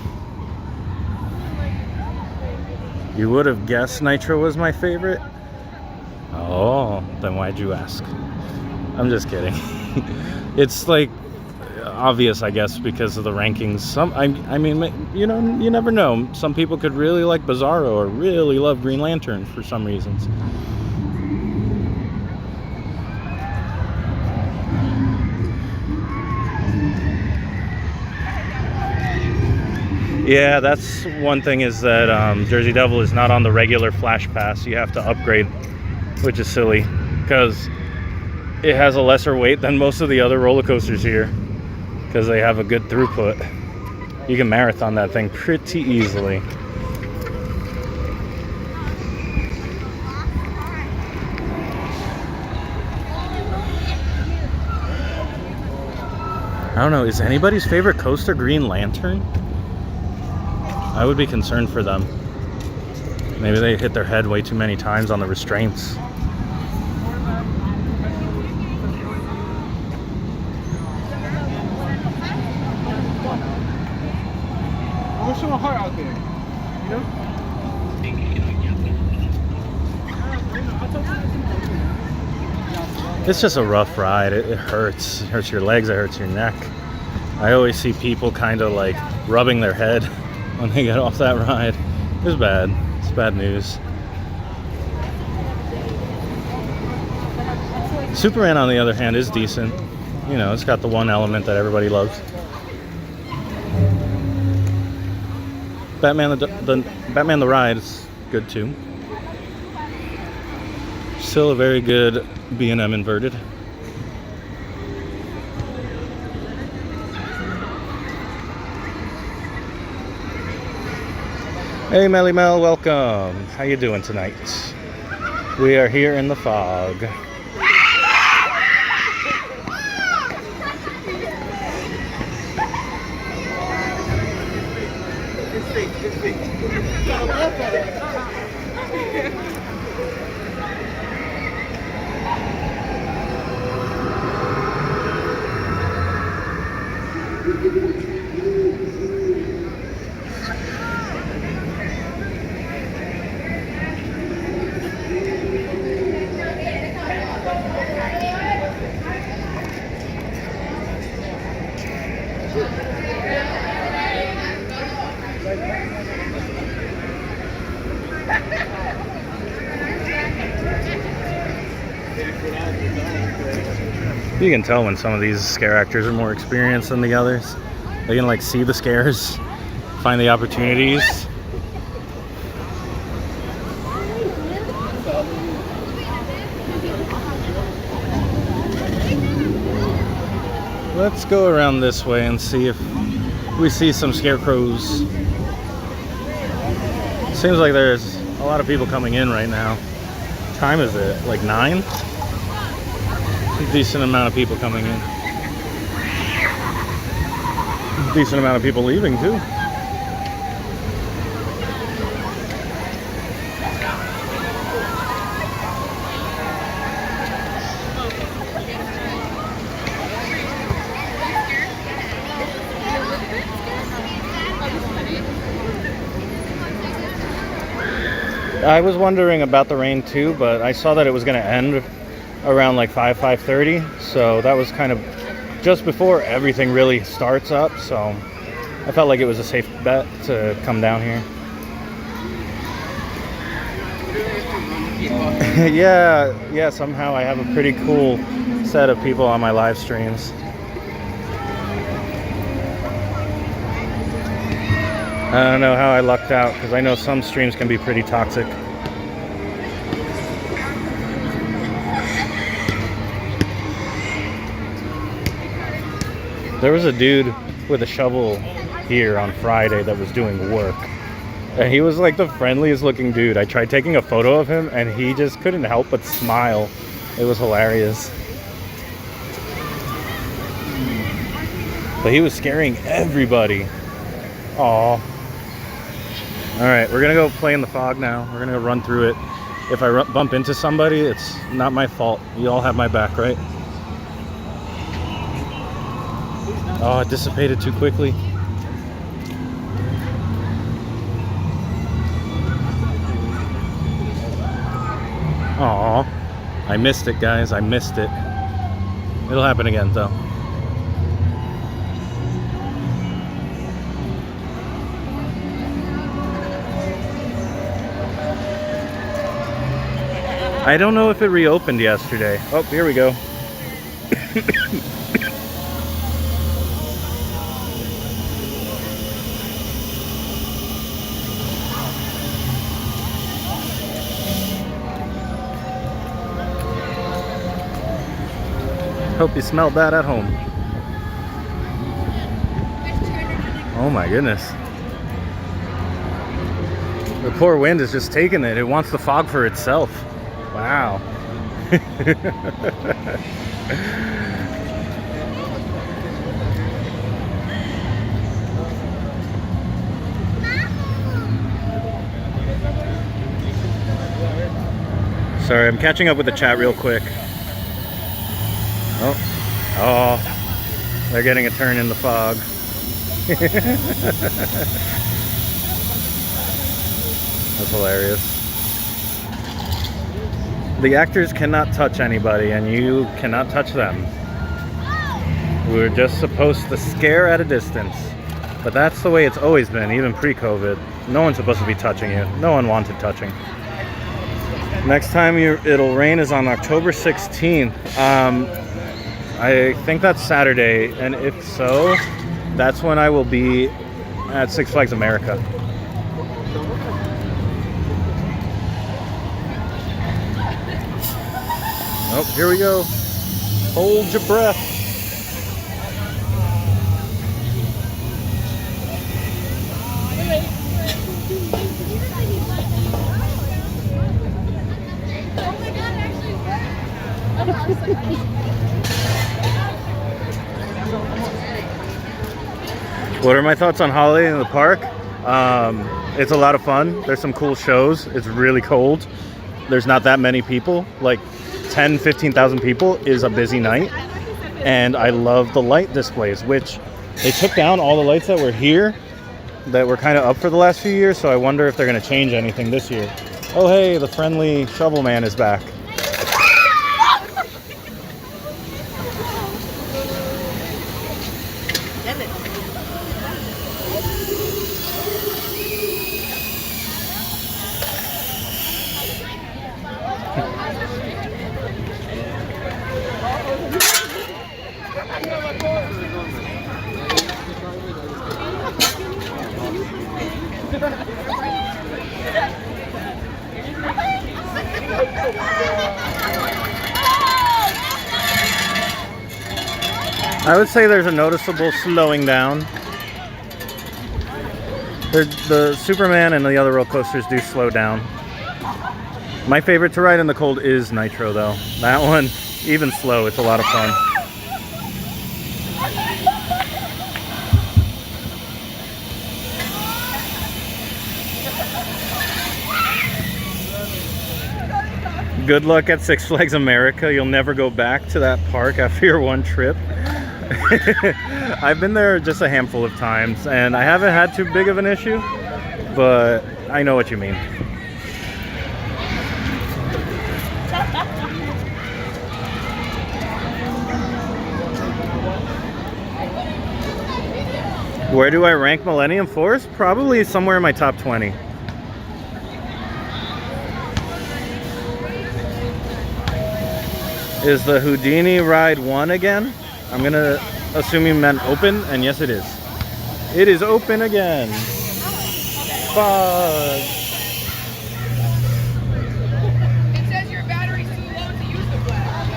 You would have guessed Nitro was my favorite? Oh, then why'd you ask? I'm just kidding. It's like obvious, I guess, because of the rankings. I mean, you know, you never know. Some people could really like Bizarro or really love Green Lantern for some reasons. Yeah, that's one thing is that Jersey Devil is not on the regular Flash Pass. You have to upgrade, which is silly because it has a lesser weight than most of the other roller coasters here because they have a good throughput. You can marathon that thing pretty easily. I don't know, is anybody's favorite coaster Green Lantern? I would be concerned for them. Maybe they hit their head way too many times on the restraints. I'll show a heart out there, you know? It's just a rough ride. It hurts. It hurts your legs, it hurts your neck. I always see people kind of like rubbing their head when they get off that ride. It's bad. It's bad news. Superman, on the other hand, is decent. You know, it's got the one element that everybody loves. Batman the Ride is good too. Still a very good B&M inverted. Hey Melly Mel, welcome. How you doing tonight? We are here in the fog. You can tell when some of these scare actors are more experienced than the others. They can like see the scares, find the opportunities. Let's go around this way and see if we see some scarecrows. Seems like there's a lot of people coming in right now. What time is it? Like 9? A decent amount of people coming in. Decent amount of people leaving too. I was wondering about the rain too, but I saw that it was going to end around like 5:30, so that was kind of just before everything really starts up, so I felt like it was a safe bet to come down here. Yeah, somehow I have a pretty cool set of people on my live streams. I don't know how I lucked out, because I know some streams can be pretty toxic. There was a dude with a shovel here on Friday that was doing work. And he was like the friendliest looking dude. I tried taking a photo of him and he just couldn't help but smile. It was hilarious. But he was scaring everybody. Aw. Alright, we're gonna go play in the fog now. We're gonna go run through it. If I bump into somebody, it's not my fault. You all have my back, right? Oh, it dissipated too quickly. Aw, I missed it, guys. I missed it. It'll happen again, though. I don't know if it reopened yesterday. Oh, here we go. Hope you smelled that at home. Oh my goodness. The poor wind is just taking it. It wants the fog for itself. Wow. Sorry, I'm catching up with the chat real quick. Oh, they're getting a turn in the fog. That's hilarious. The actors cannot touch anybody, and you cannot touch them. We're just supposed to scare at a distance. But that's the way it's always been, even pre-COVID. No one's supposed to be touching you. No one wanted touching. Next time it'll rain is on October 16th. I think that's Saturday, and if so, that's when I will be at Six Flags America. Oh, here we go. Hold your breath. What are my thoughts on Holiday in the Park? It's a lot of fun. There's some cool shows. It's really cold. There's not that many people. Like 10, 15,000 people is a busy night. And I love the light displays, which they took down all the lights that were here that were kind of up for the last few years. So I wonder if they're going to change anything this year. Oh, hey, the friendly shovel man is back. I would say there's a noticeable slowing down. The Superman and the other roller coasters do slow down. My favorite to ride in the cold is Nitro though. That one, even slow, it's a lot of fun. Good luck at Six Flags America. You'll never go back to that park after your one trip. I've been there just a handful of times and I haven't had too big of an issue, but I know what you mean. Where do I rank Millennium Force? Probably somewhere in my top 20. Is the Houdini Ride 1 again? I'm gonna assume you meant open, and yes it is. It is open again. Fog. It says your battery's too low to use the flag.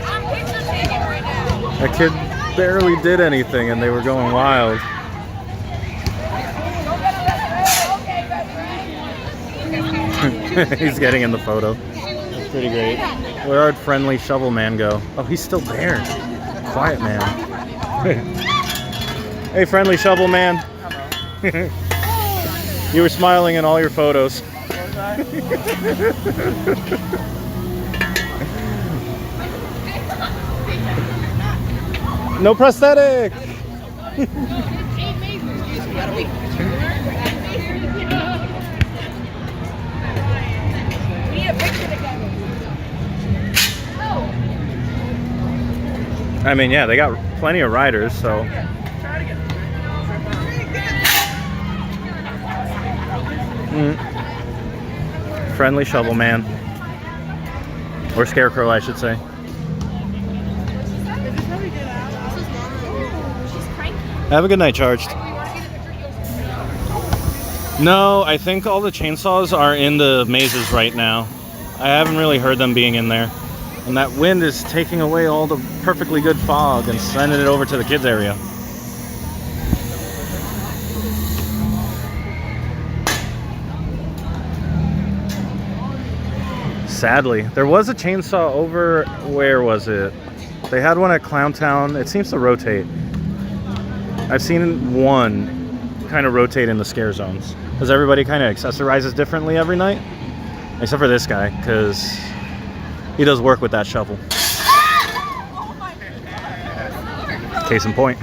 I'm picture taking right now. That kid barely did anything and they were going wild. He's getting in the photo. That's pretty great. Where'd friendly shovel man go? Oh, he's still there. Quiet man. Hey, friendly shovel man. You were smiling in all your photos. No prosthetic. I mean, yeah, they got plenty of riders, so. Friendly shovel man. Or scarecrow, I should say. Have a good night, Charged. No, I think all the chainsaws are in the mazes right now. I haven't really heard them being in there. And that wind is taking away all the perfectly good fog and sending it over to the kids area. Sadly, there was a chainsaw over, where was it? They had one at Clowntown. It seems to rotate. I've seen one kind of rotate in the scare zones. Because everybody kind of accessorizes differently every night. Except for this guy, because he does work with that shovel. Case in point.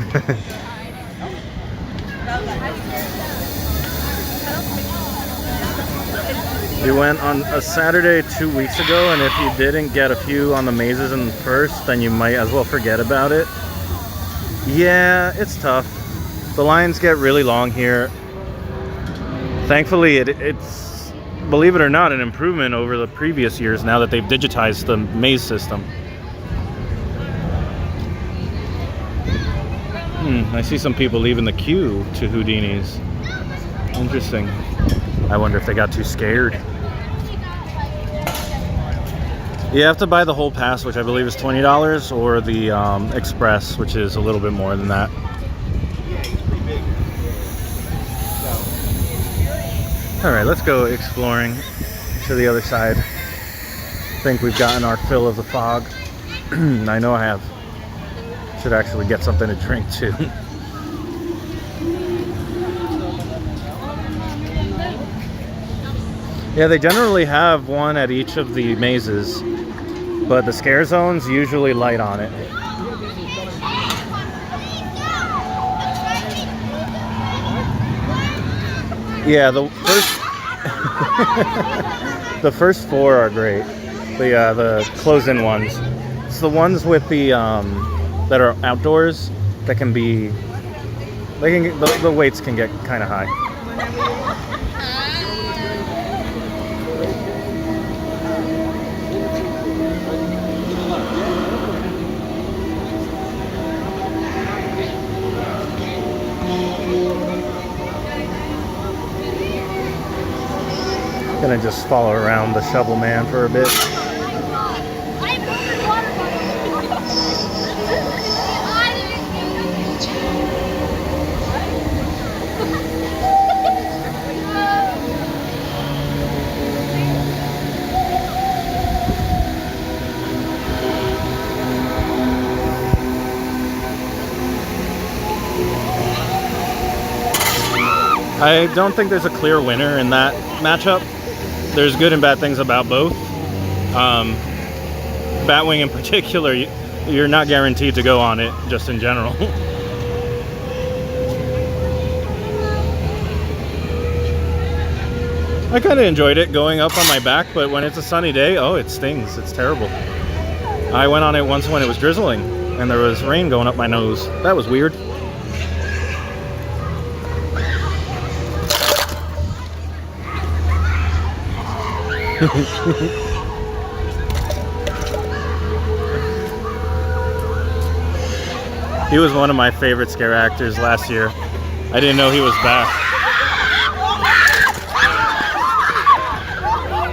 We went on a Saturday 2 weeks ago, and if you didn't get a few on the mazes in first, then you might as well forget about it. Yeah, it's tough. The lines get really long here. Thankfully, it's, believe it or not, an improvement over the previous years now that they've digitized the maze system. I see some people leaving the queue to Houdini's. Interesting. I wonder if they got too scared. You have to buy the whole pass, which I believe is $20, or the express, which is a little bit more than that. Alright, let's go exploring to the other side. I think we've gotten our fill of the fog. I know I have. Should actually get something to drink too. Yeah, they generally have one at each of the mazes, but the scare zone's usually light on it. Yeah, the first the first 4 are great. The close-in ones. It's the ones with the that are outdoors that can be. They can get, the weights can get kind of high. Gonna just follow around the shovel man for a bit. I don't think there's a clear winner in that matchup. There's good and bad things about both. Batwing in particular, you're not guaranteed to go on it, just in general. I kind of enjoyed it going up on my back, but when it's a sunny day, oh, it stings. It's terrible. I went on it once when it was drizzling, and there was rain going up my nose. That was weird. He was one of my favorite scare actors last year. I didn't know he was back.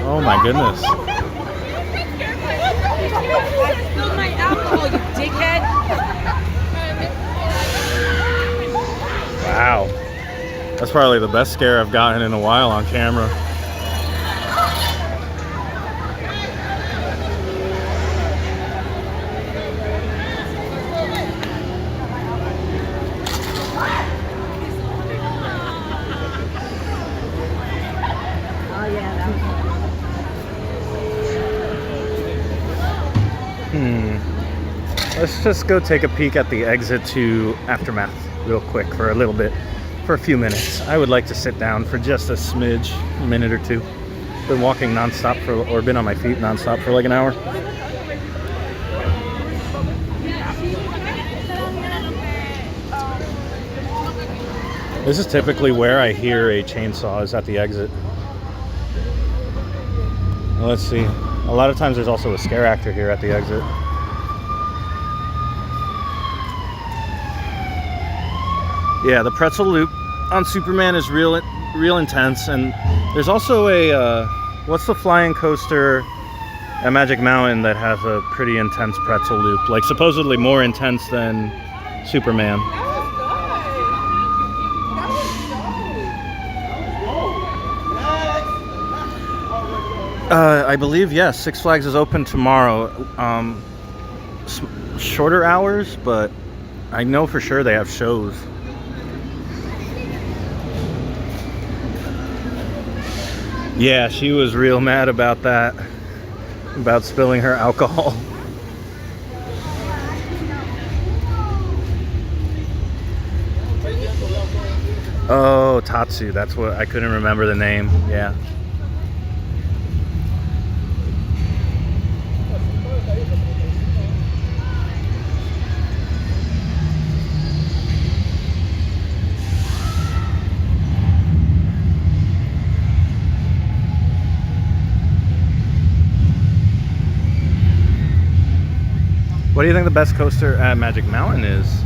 Oh my goodness. Spilled my alcohol, you dickhead. Wow. That's probably the best scare I've gotten in a while on camera. Let's just go take a peek at the exit to Aftermath real quick for a little bit, for a few minutes. I would like to sit down for just a smidge, a minute or two. Been walking nonstop or been on my feet nonstop for like an hour. This is typically where I hear a chainsaw, is at the exit. Well, let's see. A lot of times there's also a scare actor here at the exit. Yeah, the pretzel loop on Superman is real intense, and there's also a what's the flying coaster at Magic Mountain that has a pretty intense pretzel loop, like supposedly more intense than Superman. I believe, yes, Six Flags is open tomorrow. Shorter hours, but I know for sure they have shows. Yeah, she was real mad about that, about spilling her alcohol. Oh, Tatsu, that's what, I couldn't remember the name, yeah. What do you think the best coaster at Magic Mountain is?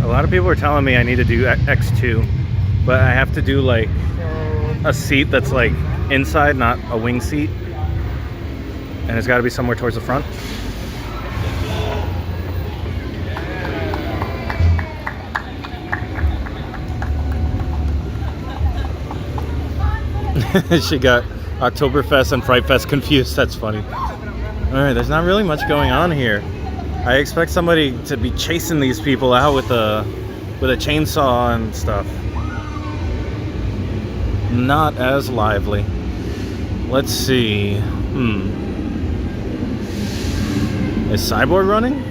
A lot of people are telling me I need to do X2, but I have to do like a seat that's like inside, not a wing seat. And it's got to be somewhere towards the front. She got Oktoberfest and Fright Fest confused. That's funny. All right, there's not really much going on here. I expect somebody to be chasing these people out with a chainsaw and stuff. Not as lively. Let's see. Is Cyborg running?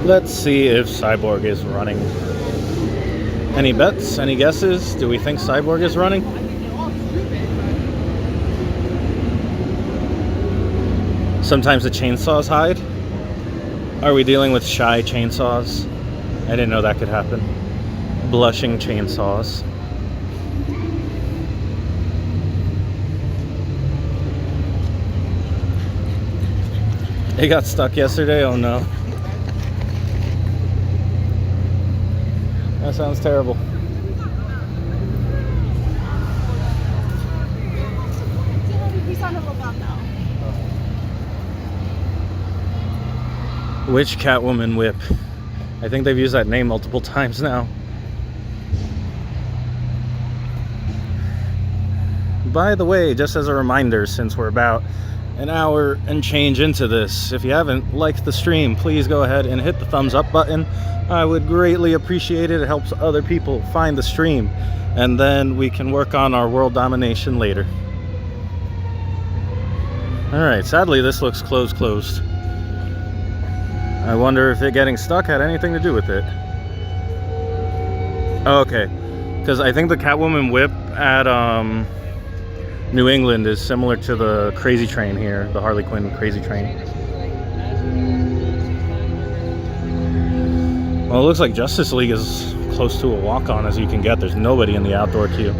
Let's see if Cyborg is running. Any bets? Any guesses? Do we think Cyborg is running? Sometimes the chainsaws hide. Are we dealing with shy chainsaws? I didn't know that could happen. Blushing chainsaws. It got stuck yesterday? Oh no. That sounds terrible. Which Catwoman whip? I think they've used that name multiple times now. By the way, just as a reminder, since we're about an hour and change into this, if you haven't liked the stream, please go ahead and hit the thumbs up button. I would greatly appreciate it. It helps other people find the stream, and then we can work on our world domination later. Alright, sadly this looks closed. I wonder if it getting stuck had anything to do with it. Oh, okay, because I think the Catwoman whip at New England is similar to the Crazy Train here, the Harley Quinn Crazy Train. Well, it looks like Justice League is close to a walk-on as you can get. There's nobody in the outdoor queue.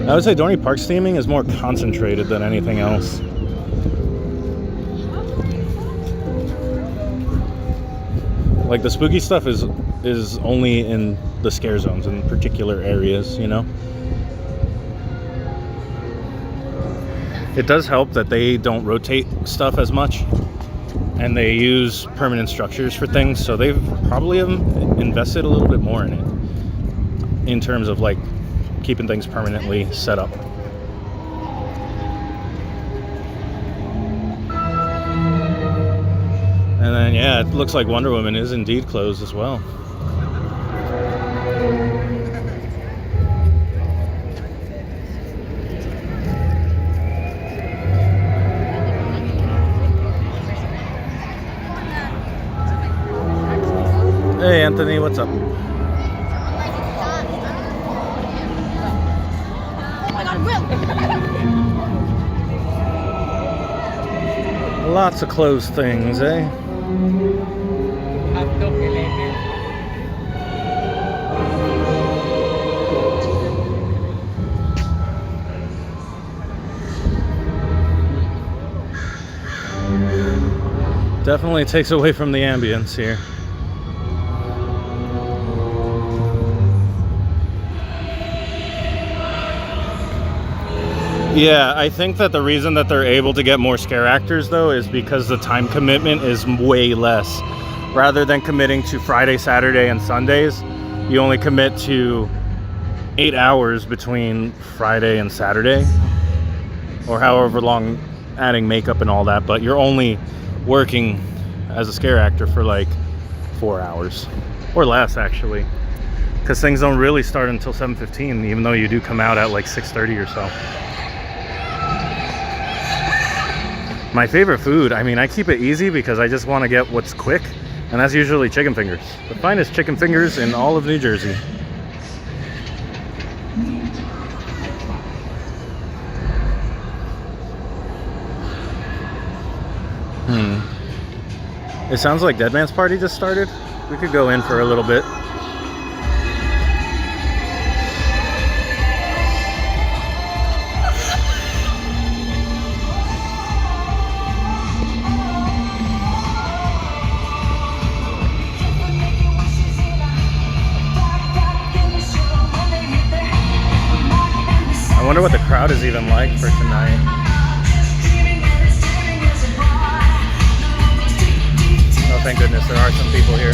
I would say Dorney Park's theming is more concentrated than anything else. Like the spooky stuff is only in the scare zones in particular areas, you know. It does help that they don't rotate stuff as much, and they use permanent structures for things, so they've probably invested a little bit more in it in terms of like keeping things permanently set up. And then yeah, it looks like Wonder Woman is indeed closed as well. Hey Anthony, what's up? Lots of closed things, eh? Definitely takes away from the ambience here. Yeah, I think that the reason that they're able to get more scare actors though is because the time commitment is way less. Rather than committing to Friday, Saturday, and Sundays, you only commit to 8 hours between Friday and Saturday, or however long, adding makeup and all that, but you're only working as a scare actor for like 4 hours or less actually, because things don't really start until 7:15, even though you do come out at like 6:30 or so. My favorite food, I mean, I keep it easy because I just want to get what's quick, and that's usually chicken fingers. The finest chicken fingers in all of New Jersey. It sounds like Dead Man's Party just started. We could go in for a little bit. crowd is even like for tonight. Oh, thank goodness there are some people here.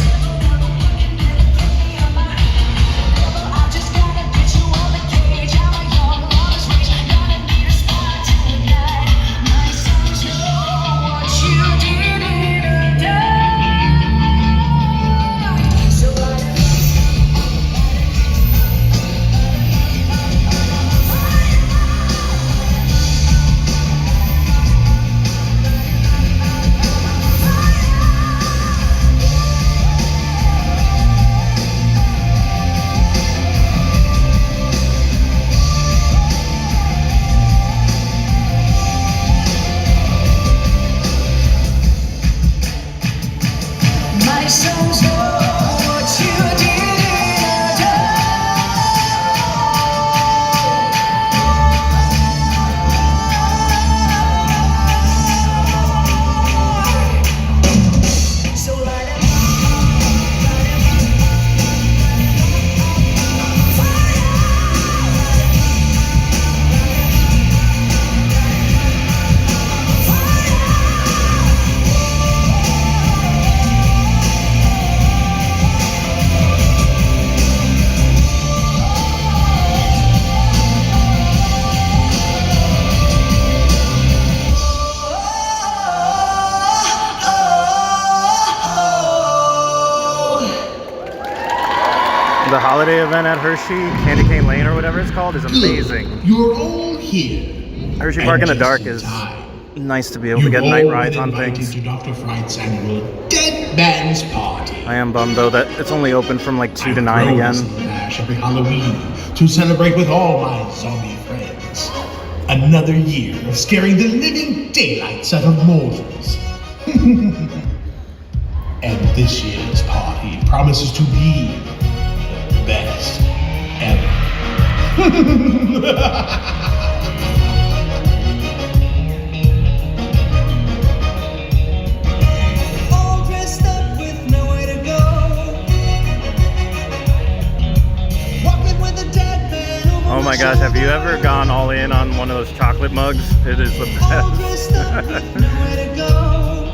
The holiday event at Hershey, Candy Cane Lane or whatever it's called, is amazing. You're all here. Hershey Park in the dark is nice to be able to get night rides on things. To Dr. Fright's annual Dead Man's Party. I am bummed though that it's only open from like 2 to 9 again. Every Halloween to celebrate with all my zombie friends. Another year of scaring the living daylights out of mortals. And this year's party promises to be the best ever. All dressed up with nowhere to go. Walking with a dead man over Oh my gosh, have you ever gone all in on one of those chocolate mugs? It is the all dressed up with best. nowhere to go.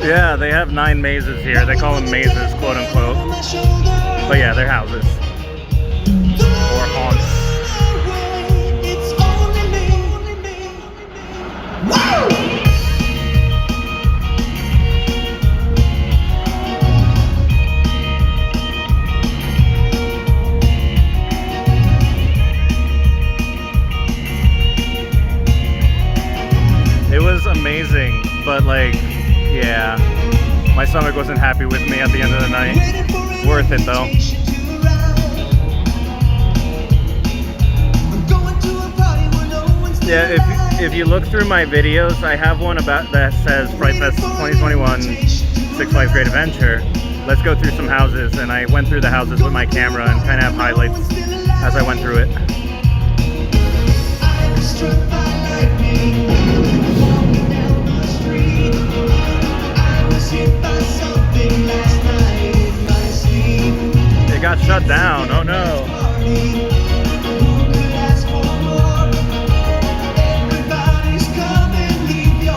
Yeah, they have 9 mazes here. They call them mazes, quote unquote. On my shoulder. But yeah, they're houses. Or haunts. It's only me. Woo! It was amazing, but like, yeah, my stomach wasn't happy with me at the end of the night. Worth it though. Yeah, if you look through my videos, I have one about that says Fright Fest 2021 Six Flags Great Adventure. Let's go through some houses, and I went through the houses with my camera and kind of have highlights as I went through it. It got shut down, oh no.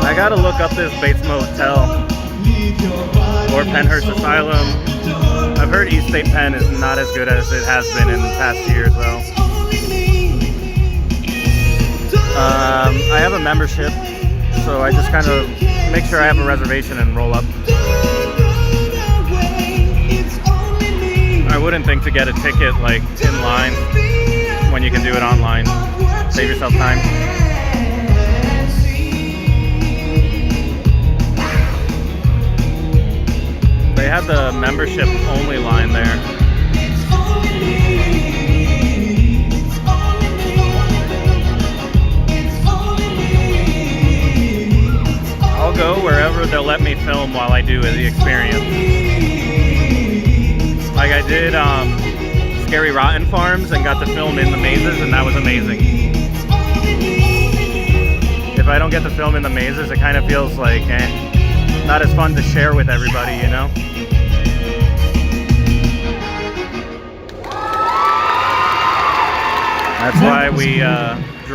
I gotta look up this Bates Motel or Penhurst Asylum. I've heard East State Penn is not as good as it has been in past years though. I have a membership, so I just kind of make sure I have a reservation and roll up. I wouldn't think to get a ticket like in line when you can do it online. Save yourself time. They had the membership only line there. I'll go wherever they'll let me film while I do the experience. Like I did Scary Rotten Farms and got to film in the mazes, and that was amazing. If I don't get to film in the mazes, it kind of feels like not as fun to share with everybody, you know? That's why we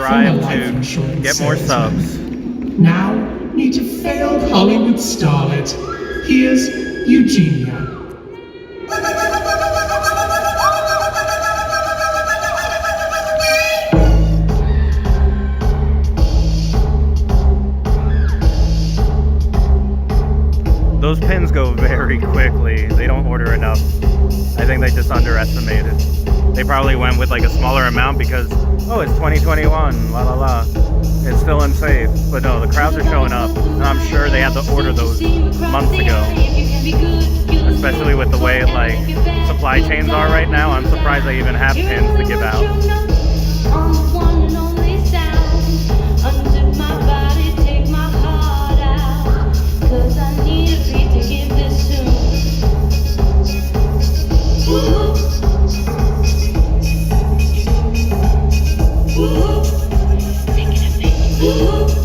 drive From a life to insurance get more salesman. subs. Now, meet a failed Hollywood starlet. Here's Eugenia. Those pins go very quickly. They don't order enough. I think they just underestimated. They probably went with like a smaller amount because, oh, it's 2021, la la la. It's still unsafe. But no, the crowds are showing up. And I'm sure they had to order those months ago. Especially with the way like supply chains are right now. I'm surprised they even have pins to give out.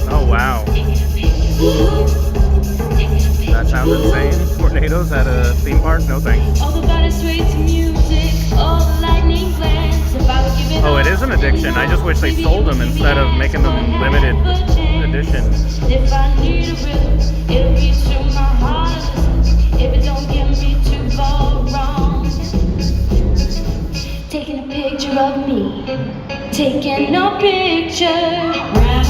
Oh wow. That sounds insane. Tornadoes at a theme park? No thanks. Oh, it is an addiction. I just wish they sold them instead of making them limited edition. If I need a rhythm, it'll be to my heart. If it don't get me too far wrong. Taking a picture of me. Taking a picture. Bang,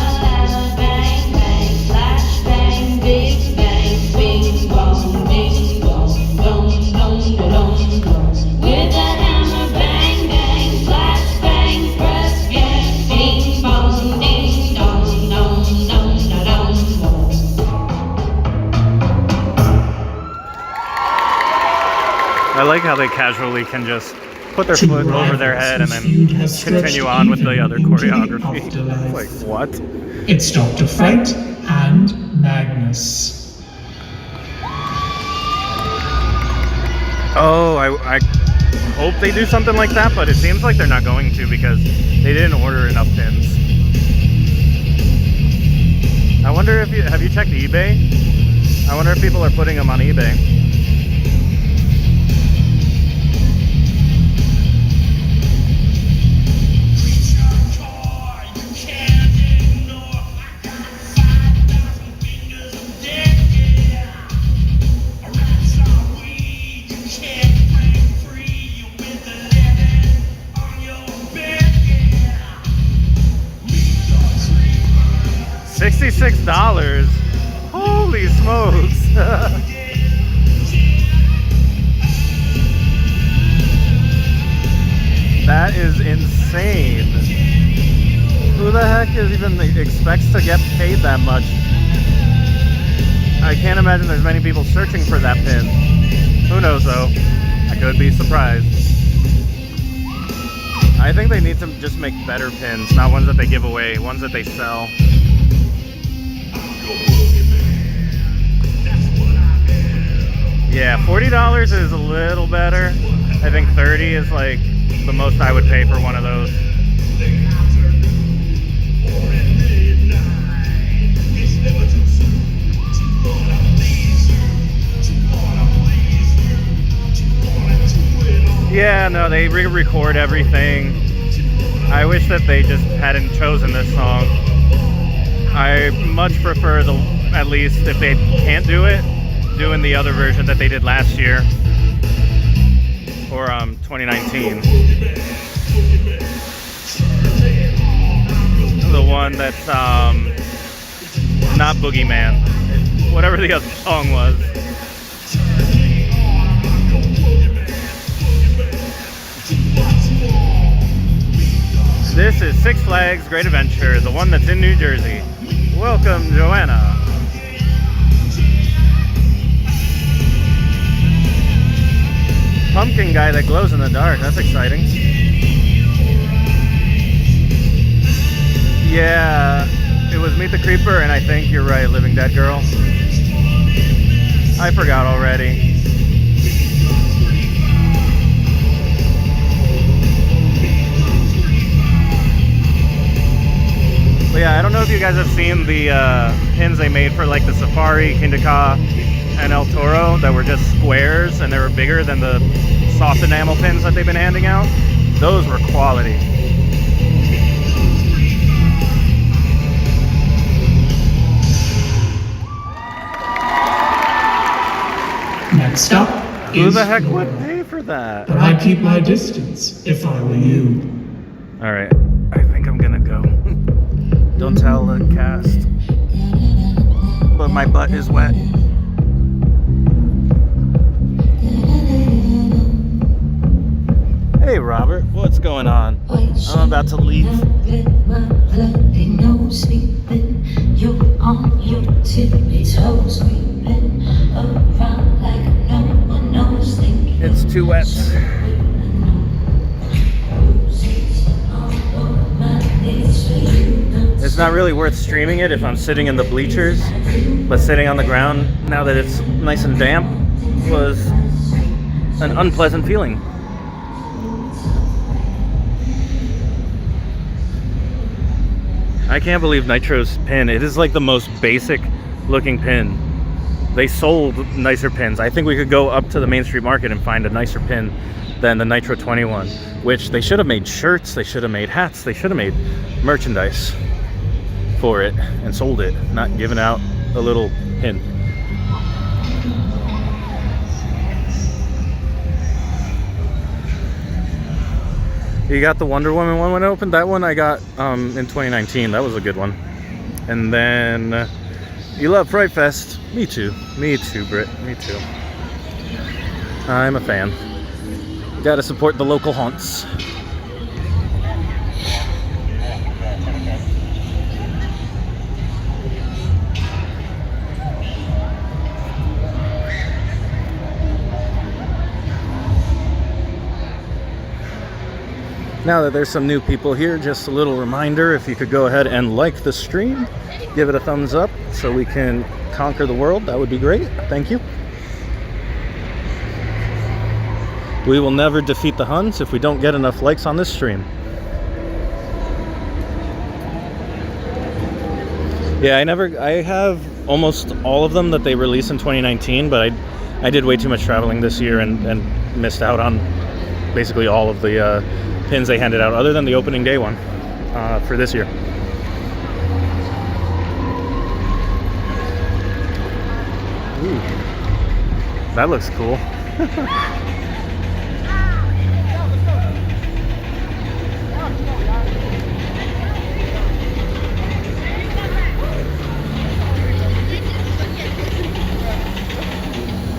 bang, flash, bang, big bang, bing bong, bing bong, dong, dong, dong, dong. With a hammer, bang, bang, flash, bang, press, gang, bing bong, ding dong, dong, dong, dong, dong. I like how they casually can just put their foot over their head and then continue on with the other choreography. It's like, what? It's Dr. Fright and Magnus. Oh, I hope they do something like that, but it seems like they're not going to because they didn't order enough pins. I wonder if have you checked eBay? I wonder if people are putting them on eBay. $66. Holy smokes. That is insane. Who the heck is even expects to get paid that much? I can't imagine there's many people searching for that pin. Who knows though? I could be surprised. I think they need to just make better pins, not ones that they give away, ones that they sell. Yeah, $40 is a little better. I think $30 is like the most I would pay for one of those. Yeah, no, they re-record everything. I wish that they just hadn't chosen this song. I much prefer at least if they can't do it, doing the other version that they did last year or 2019. The one that's not Boogeyman, whatever the other song was. This is Six Flags Great Adventure, the one that's in New Jersey. Welcome, Joanna. Pumpkin guy that glows in the dark. That's exciting. Yeah, it was Meet the Creeper, and I think you're right, Living Dead Girl. I forgot already. But yeah, I don't know if you guys have seen the pins they made for like the Safari, Kindaka, and El Toro that were just squares and they were bigger than the soft enamel pins that they've been handing out. Those were quality. Next stop Who is the heck would Florida. pay for that? But I'd keep my distance if I were you. All right, I think I'm gonna go. Don't tell the cast, but my butt is wet. Hey Robert, what's going on? I'm about to leave. It's too wet. It's not really worth streaming it if I'm sitting in the bleachers, but sitting on the ground now that it's nice and damp was an unpleasant feeling. I can't believe Nitro's pin. It is like the most basic looking pin. They sold nicer pins. I think we could go up to the Main Street Market and find a nicer pin than the Nitro 21, which they should have made shirts, they should have made hats, they should have made merchandise for it and sold it, not giving out a little pin. You got the Wonder Woman one when it opened? That one I got in 2019. That was a good one. And then you love Fright Fest. Me too. Me too, Britt. Me too. I'm a fan. Gotta support the local haunts. Now that there's some new people here, just a little reminder, if you could go ahead and like the stream, give it a thumbs up so we can conquer the world, that would be great. Thank you. We will never defeat the Huns if we don't get enough likes on this stream. Yeah, I have almost all of them that they released in 2019, but I did way too much traveling this year and missed out on basically all of the pins they handed out, other than the opening day one for this year. Ooh, that looks cool.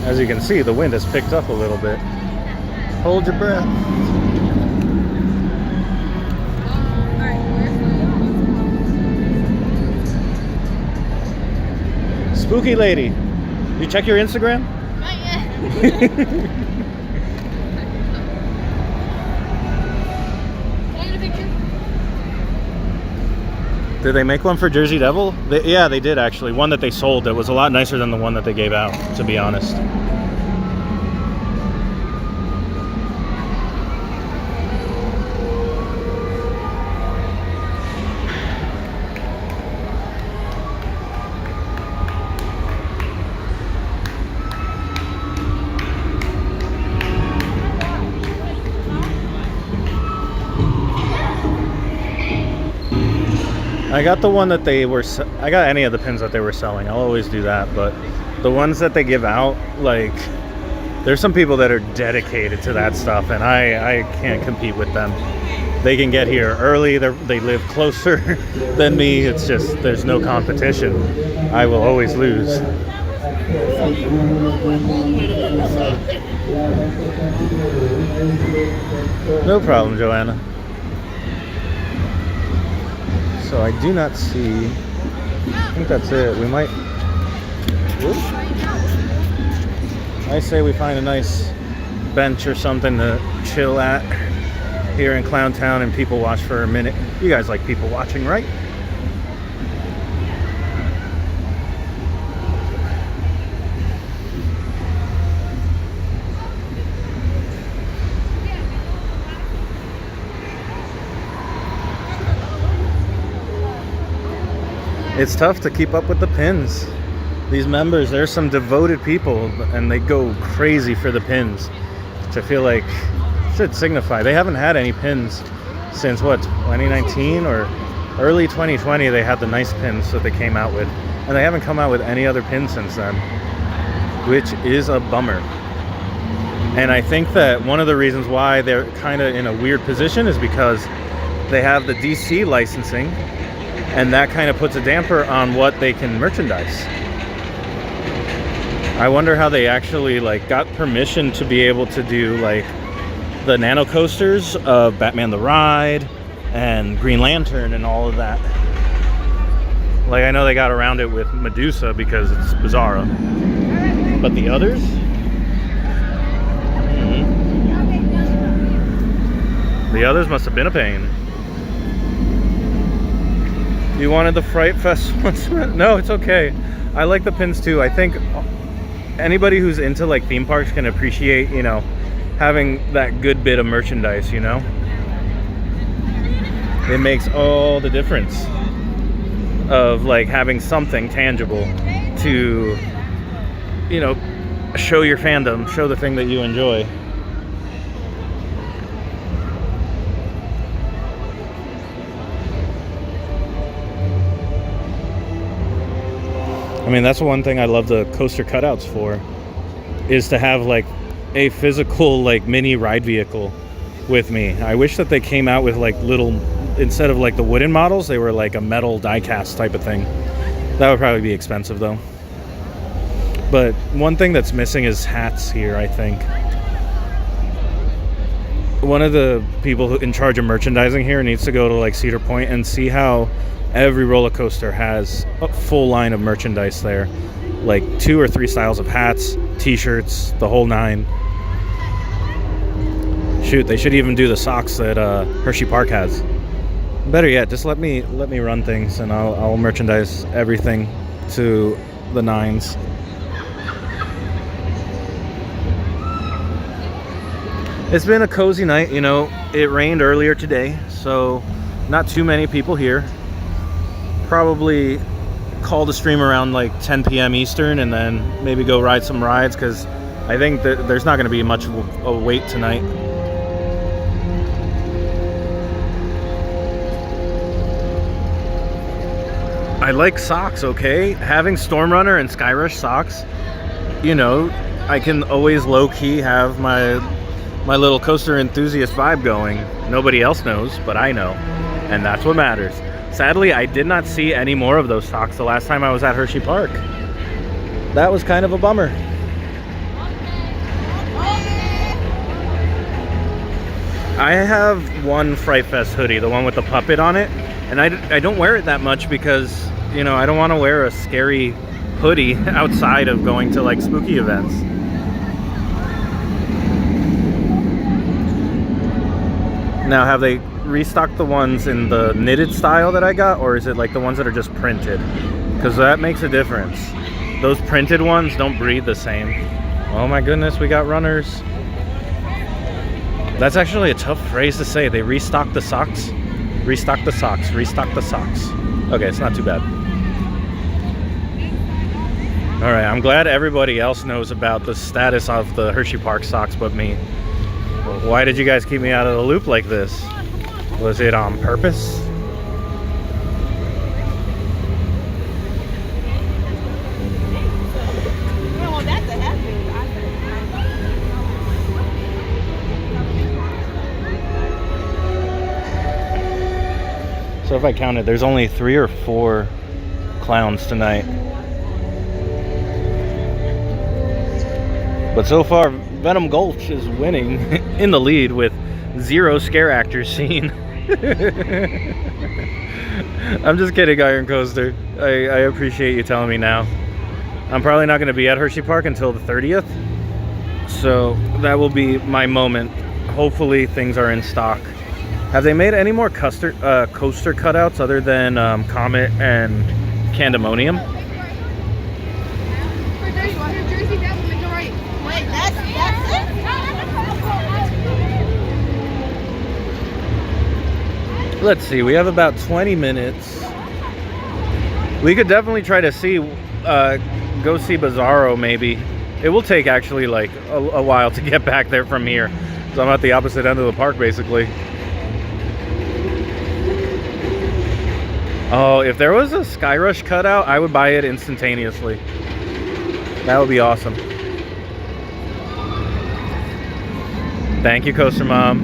As you can see, the wind has picked up a little bit. Hold your breath. Spooky lady, you check your Instagram? Not yet. Can I get a picture? Did they make one for Jersey Devil? Yeah, they did actually. One that they sold that was a lot nicer than the one that they gave out, to be honest. I got the one that they were, I got any of the pins that they were selling. I'll always do that, but the ones that they give out, like, there's some people that are dedicated to that stuff, and I can't compete with them. They can get here early, they live closer than me. It's just, there's no competition. I will always lose. No problem, Joanna. So I do not see, I think that's it. We might, whoops. I say we find a nice bench or something to chill at here in Clown Town and people watch for a minute. You guys like people watching, right? It's tough to keep up with the pins. These members, there's some devoted people and they go crazy for the pins, which I feel like should signify. They haven't had any pins since what, 2019 or early 2020. They had the nice pins that they came out with, and they haven't come out with any other pins since then, which is a bummer. And I think that one of the reasons why they're kind of in a weird position is because they have the DC licensing, and that kind of puts a damper on what they can merchandise. I wonder how they actually like got permission to be able to do like the nano coasters of Batman the Ride and Green Lantern and all of that. Like, I know they got around it with Medusa because it's Bizarro, but the others? The others must have been a pain. You wanted the Fright Fest ones? No, it's okay. I like the pins too. I think anybody who's into like theme parks can appreciate, you know, having that good bit of merchandise, you know? It makes all the difference of like having something tangible to, you know, show your fandom, show the thing that you enjoy. I mean, that's one thing I love the coaster cutouts for, is to have like a physical like mini ride vehicle with me. I wish that they came out with like little, instead of like the wooden models, they were like a metal die cast type of thing. That would probably be expensive though. But one thing that's missing is hats here, I think. One of the people in charge of merchandising here needs to go to like Cedar Point and see how every roller coaster has a full line of merchandise there. Like 2 or 3 styles of hats, t-shirts, the whole 9. Shoot, they should even do the socks that Hershey Park has. Better yet, just let me run things and I'll merchandise everything to the 9s. It's been a cozy night, you know. It rained earlier today, so not too many people here. Probably call the stream around like 10 p.m. Eastern and then maybe go ride some rides, because I think that there's not going to be much of a wait tonight. I like socks, okay? Having Storm Runner and Skyrush socks, you know, I can always low-key have my little coaster enthusiast vibe going. Nobody else knows, but I know, and that's what matters. Sadly, I did not see any more of those socks the last time I was at Hershey Park. That was kind of a bummer. I have one Fright Fest hoodie, the one with the puppet on it, and I don't wear it that much because, you know, I don't want to wear a scary hoodie outside of going to like spooky events. Now, have they restocked the ones in the knitted style that I got, or is it like the ones that are just printed? Because that makes a difference. Those printed ones don't breathe the same. Oh my goodness, we got runners. That's actually a tough phrase to say. They restocked the socks. Restock the socks. Restock the socks. Okay, it's not too bad. All right, I'm glad everybody else knows about the status of the Hershey Park socks but me. Why did you guys keep me out of the loop like this? Was it on purpose? So if I counted, there's only 3 or 4 clowns tonight. But so far, Venom Gulch is winning in the lead with 0 scare actors seen. I'm just kidding, Iron Coaster. I appreciate you telling me now. I'm probably not going to be at Hershey Park until the 30th. So that will be my moment. Hopefully things are in stock. Have they made any more coaster cutouts other than Comet and Candemonium? Let's see, we have about 20 minutes. We could definitely try to see, go see Bizarro maybe. It will take actually like a while to get back there from here. So I'm at the opposite end of the park basically. Oh, if there was a Skyrush cutout, I would buy it instantaneously. That would be awesome. Thank you, Coaster Mom.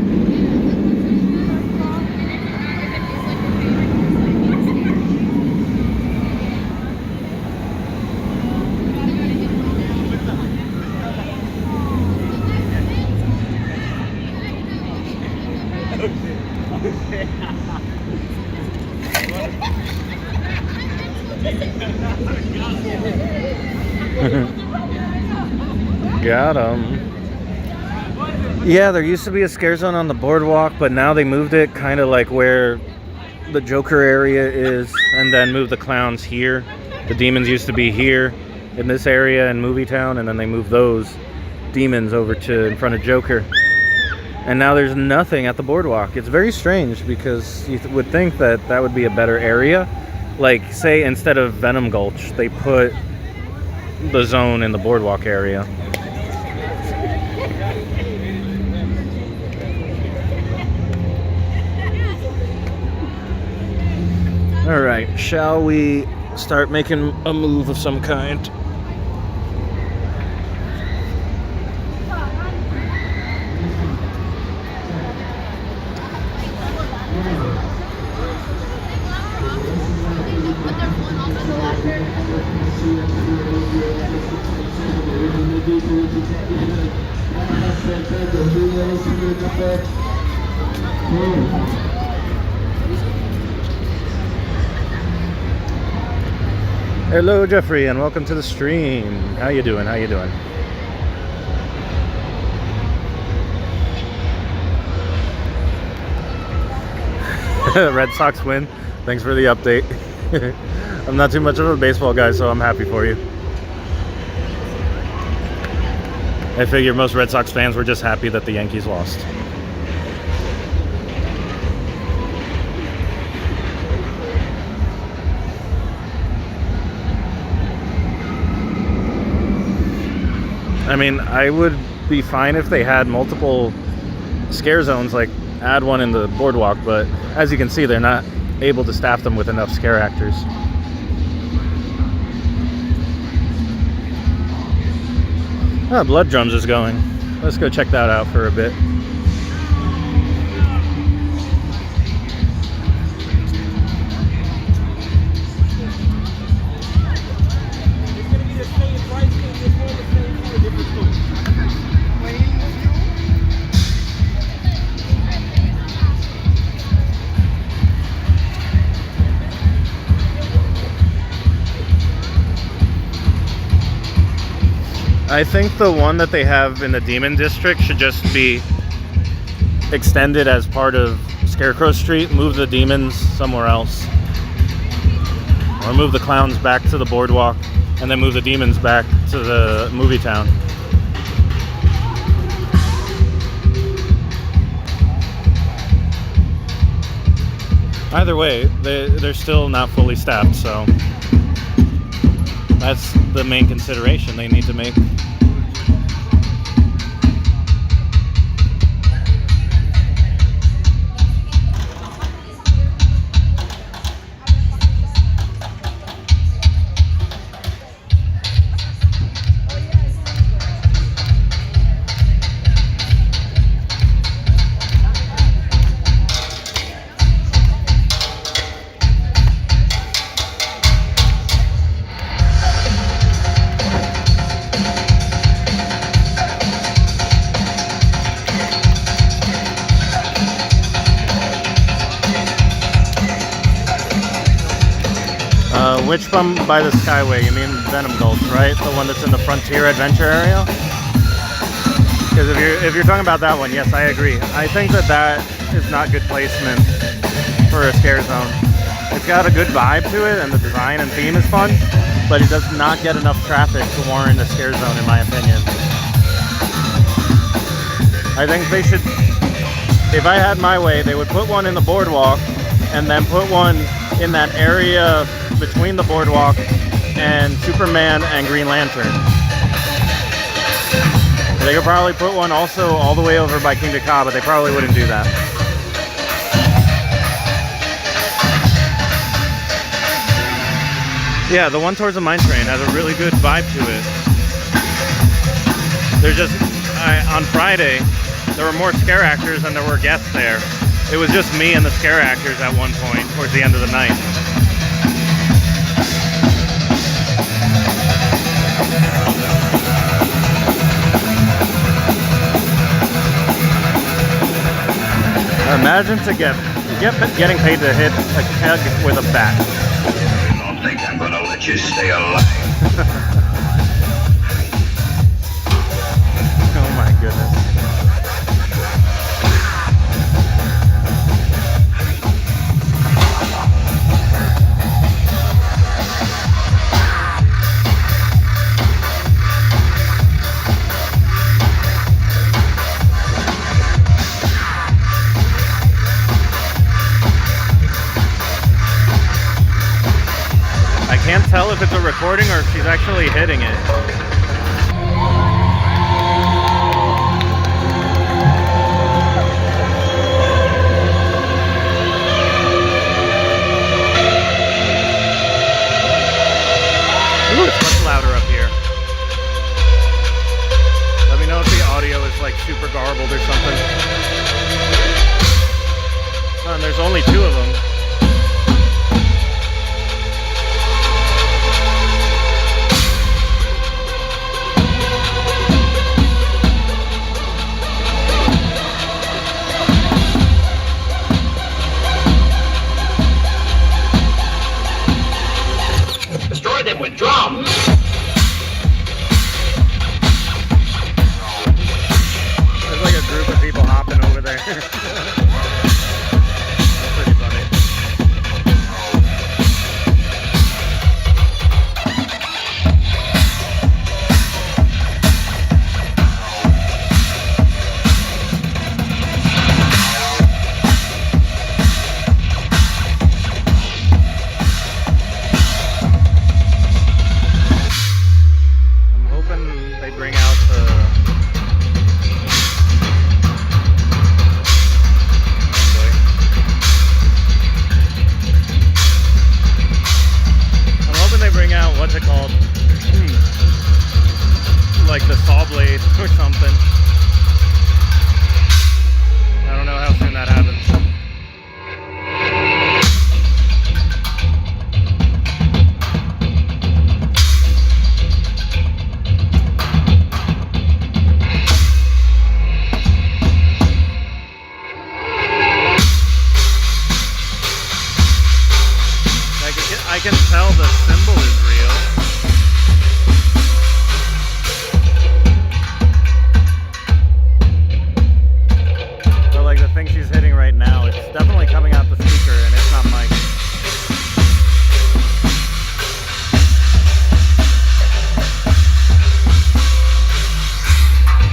Got him. Yeah, there used to be a scare zone on the boardwalk, but now they moved it kind of like where the Joker area is, and then moved the clowns here. The demons used to be here in this area in Movie Town, and then they moved those demons over to in front of Joker. And now there's nothing at the boardwalk. It's very strange because you would think that that would be a better area. Like, say, instead of Venom Gulch, they put the zone in the boardwalk area. All right, shall we start making a move of some kind? Hello, Jeffrey, and welcome to the stream. How you doing? How you doing? Red Sox win. Thanks for the update. I'm not too much of a baseball guy, so I'm happy for you. I figure most Red Sox fans were just happy that the Yankees lost. I mean, I would be fine if they had multiple scare zones, like add one in the boardwalk, but as you can see, they're not able to staff them with enough scare actors. Ah, Blood Drums is going. Let's go check that out for a bit. I think the one that they have in the Demon District should just be extended as part of Scarecrow Street. Move the demons somewhere else. Or move the clowns back to the boardwalk and then move the demons back to the movie town. Either way, they're still not fully staffed, so that's the main consideration they need to make. Which one by the Skyway? You mean Venom Gulch, right? The one that's in the Frontier Adventure area? Because if you're talking about that one, yes, I agree. I think that is not good placement for a scare zone. It's got a good vibe to it, and the design and theme is fun, but it does not get enough traffic to warrant a scare zone, in my opinion. I think they should, if I had my way, they would put one in the boardwalk and then put one in that area between the boardwalk and Superman and Green Lantern. They could probably put one also all the way over by King Ka, but they probably wouldn't do that. Yeah, the one towards the mine train has a really good vibe to it. There's just, on Friday, there were more scare actors than there were guests there. It was just me and the scare actors at one point towards the end of the night. Imagine getting paid to hit a keg with a bat. I don't think I'm gonna let you stay alive. Oh my goodness. I can't tell if it's a recording or if she's actually hitting it. Ooh, it's much louder up here. Let me know if the audio is like super garbled or something. Oh, and there's only 2 of them. Destroy them with drums! There's like a group of people hopping over there. That's pretty funny. I'm hoping they bring out the... bring out, what's it called? Like the saw blade or something. I don't know how soon that happens. I can tell the symbol is real. But like the thing she's hitting right now, it's definitely coming out the speaker and it's not mic.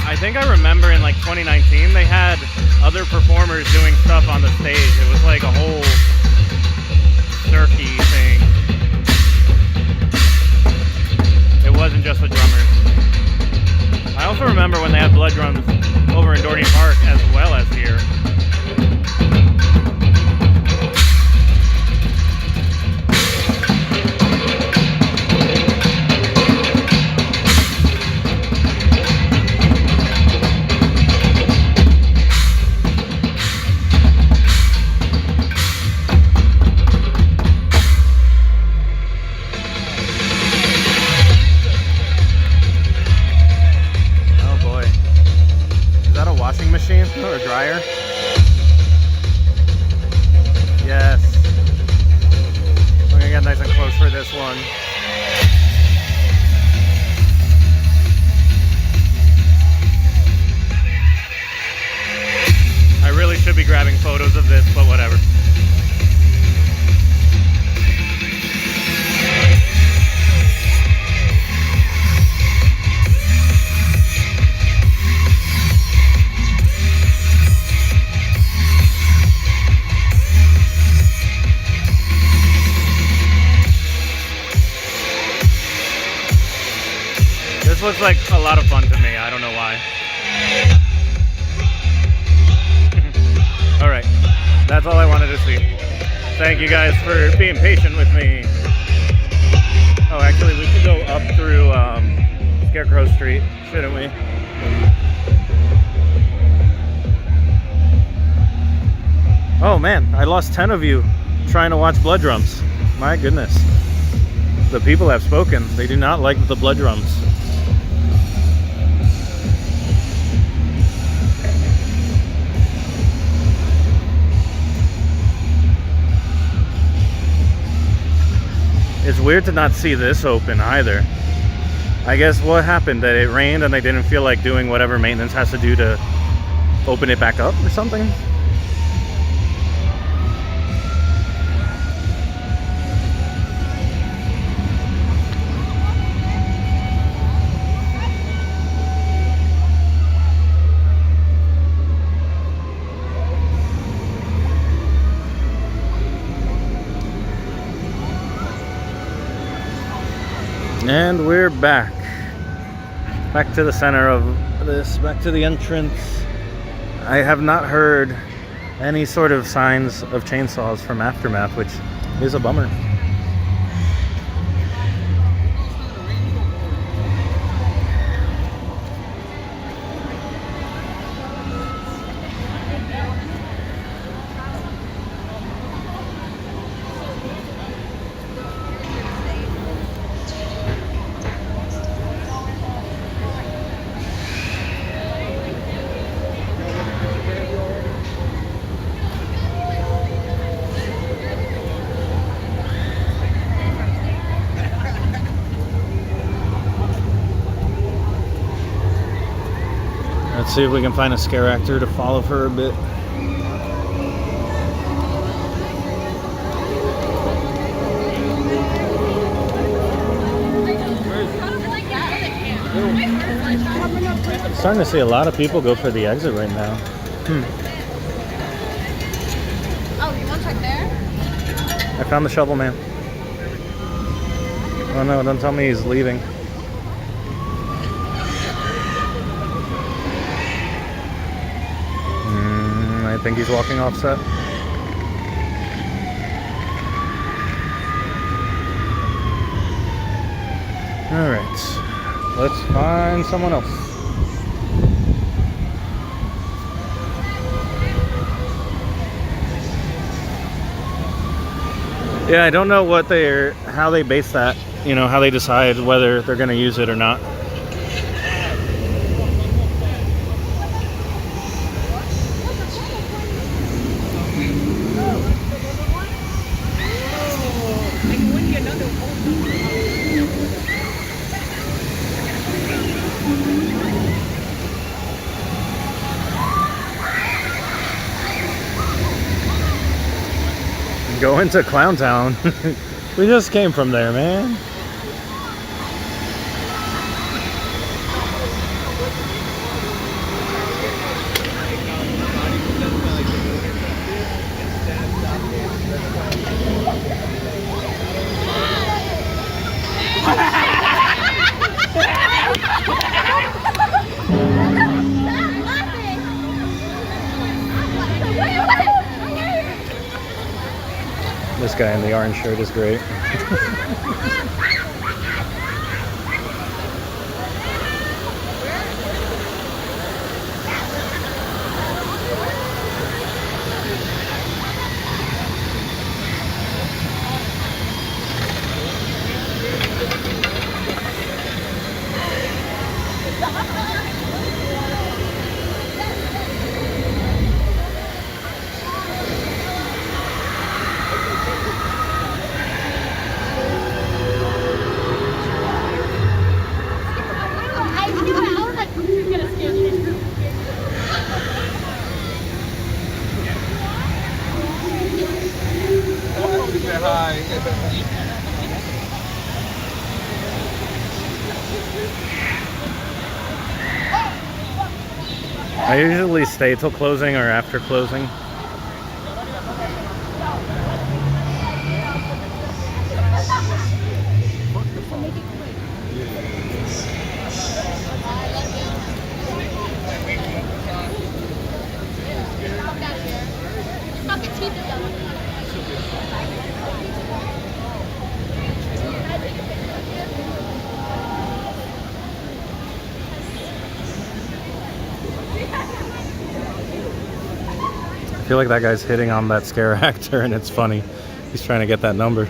I think I remember in like 2019 they had other performers doing stuff on the stage. It was like a whole cirky thing. It wasn't just the drummers. I also remember when they had blood drums over in Dorney Park as well as here. Machine or a dryer? Yes. I'm gonna get nice and close for this one. I really should be grabbing photos of this, but whatever. This looks like a lot of fun to me. I don't know why. Alright, that's all I wanted to see. Thank you guys for being patient with me. Oh, actually, we should go up through Scarecrow Street, shouldn't we? Oh man, I lost 10 of you trying to watch blood drums. My goodness. The people have spoken. They do not like the blood drums. It's weird to not see this open either. I guess what happened, that it rained and they didn't feel like doing whatever maintenance has to do to open it back up or something? And we're back to the center of this, back to the entrance. I have not heard any sort of signs of chainsaws from Aftermath, which is a bummer. Let's see if we can find a scare actor to follow her a bit. Starting to see a lot of people go for the exit right now. Oh, you want to check there? I found the shovel man. Oh no, don't tell me he's leaving. I think he's walking offset. Alright, let's find someone else. Yeah, I don't know how they base that, you know, how they decide whether they're going to use it or not. Going to Clown Town. We just came from there, man. This guy in the orange shirt is great. I usually stay till closing or after closing. feel like that guy's hitting on that scare actor, and it's funny. He's trying to get that number.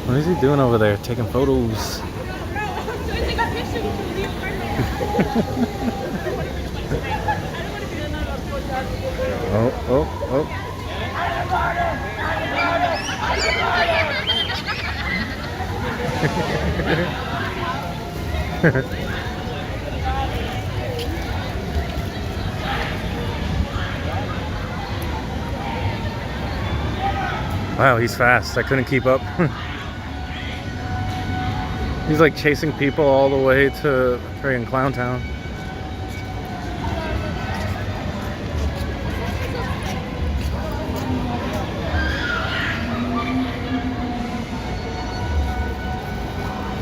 What is he doing over there? Taking photos. Oh. Wow, he's fast. I couldn't keep up. He's like chasing people all the way to friggin' Clown Town.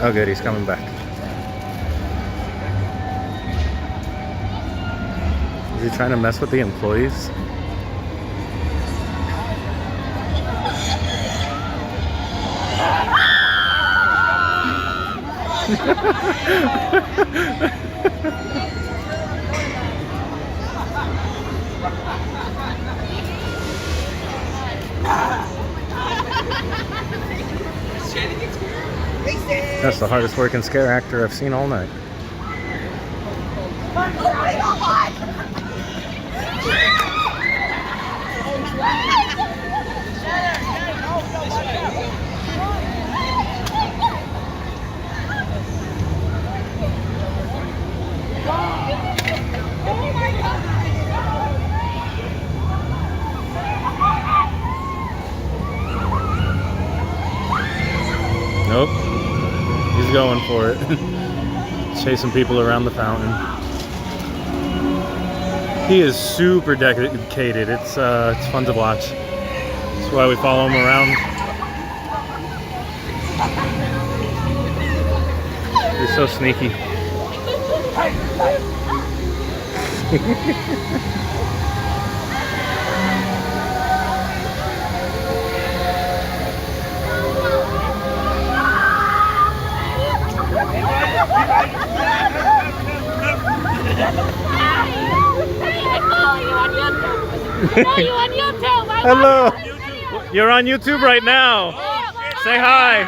Oh good, he's coming back. Is he trying to mess with the employees? That's the hardest working scare actor I've seen all night. Nope. He's going for it. Chasing people around the fountain. He is super dedicated. It's fun to watch. That's why we follow him around. He's so sneaky. Hello. You're on YouTube right now. Say hi.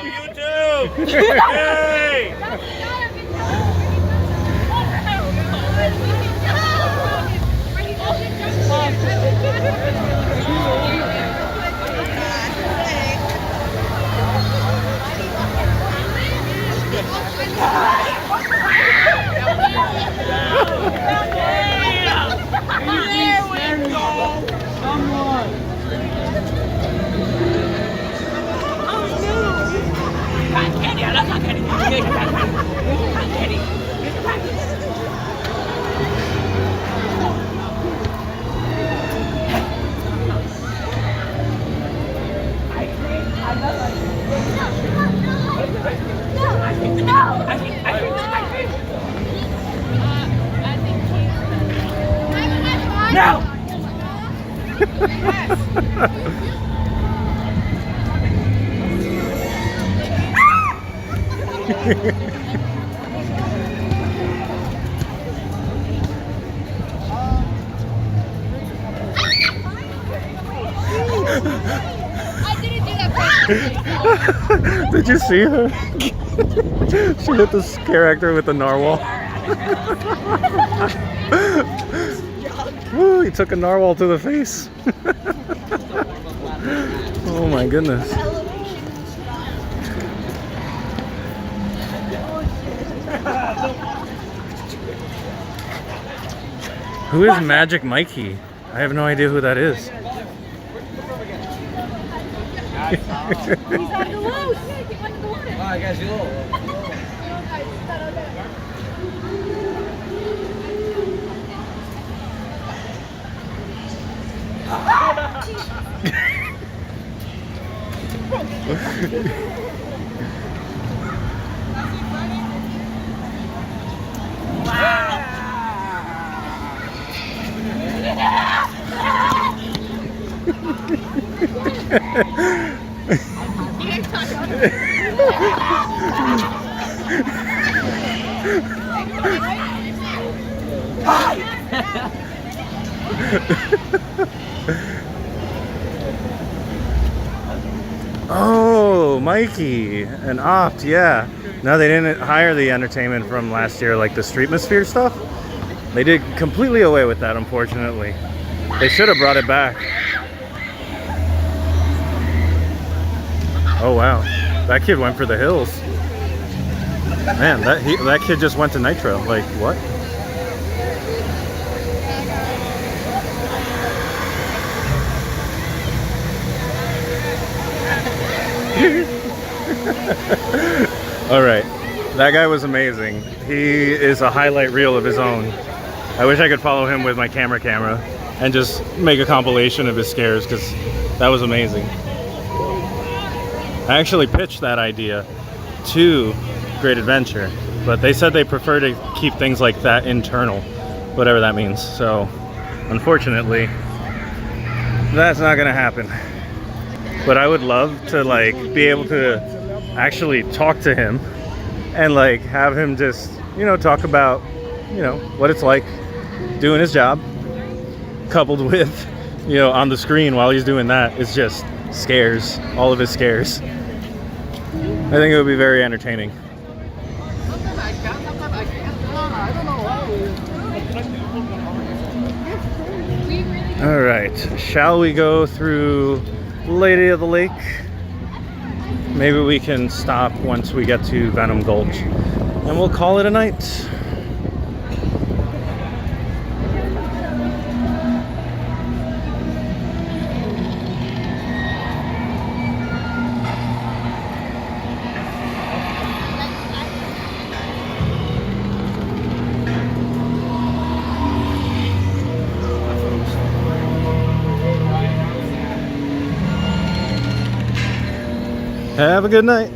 YouTube. Hey. Did you see her? She hit the scare actor with the narwhal. Woo, he took a narwhal to the face. Oh my goodness. Who is Magic Mikey? I have no idea who that is. Oh, Mikey and Opt, yeah. No, they didn't hire the entertainment from last year, like the Streetmosphere stuff. They did completely away with that, unfortunately. They should have brought it back. Oh wow, that kid went for the hills. Man, that kid just went to Nitro. Like what? All right, that guy was amazing. He is a highlight reel of his own. I wish I could follow him with my camera and just make a compilation of his scares, because that was amazing. I actually pitched that idea to Great Adventure, but they said they prefer to keep things like that internal, whatever that means. So unfortunately, that's not gonna happen. But I would love to like be able to actually talk to him and like have him just, you know, talk about, you know, what it's like doing his job, coupled with, you know, on the screen while he's doing that, it's just scares, all of his scares. I think it would be very entertaining. All right, shall we go through Lady of the Lake? Maybe we can stop once we get to Venom Gulch and we'll call it a night. Have a good night.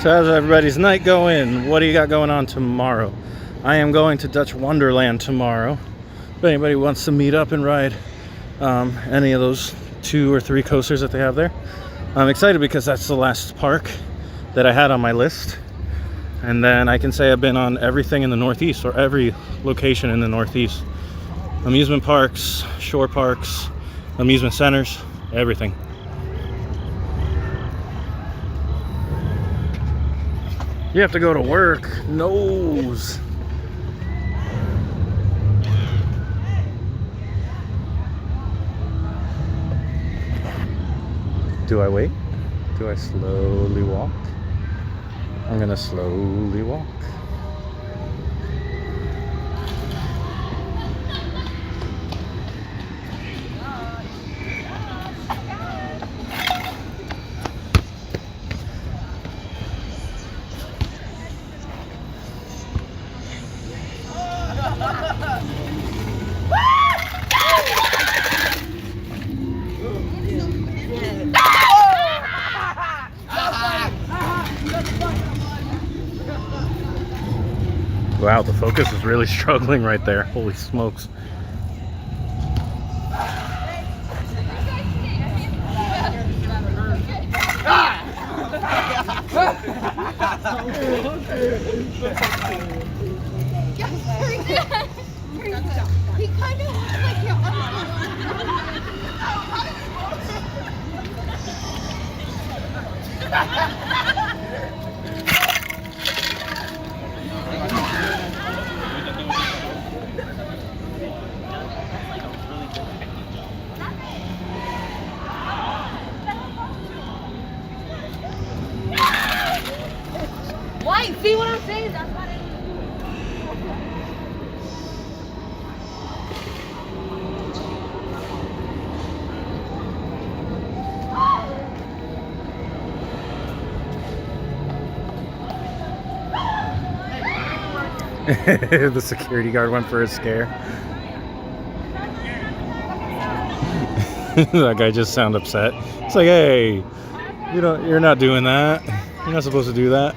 So how's everybody's night going? What do you got going on tomorrow? I am going to Dutch Wonderland tomorrow. If anybody wants to meet up and ride any of those 2 or 3 coasters that they have there. I'm excited because that's the last park that I had on my list. And then I can say I've been on everything in the Northeast, or every location in the Northeast. Amusement parks, shore parks, amusement centers, everything. You have to go to work. Nose. Do I wait? Do I slowly walk? I'm gonna slowly walk. Wow, the focus is really struggling right there. Holy smokes. He kind of looks like your Why? See what I'm saying? That's what it is. The security guard went for a scare. That guy just sounded upset. It's like, hey, you're not doing that. You're not supposed to do that.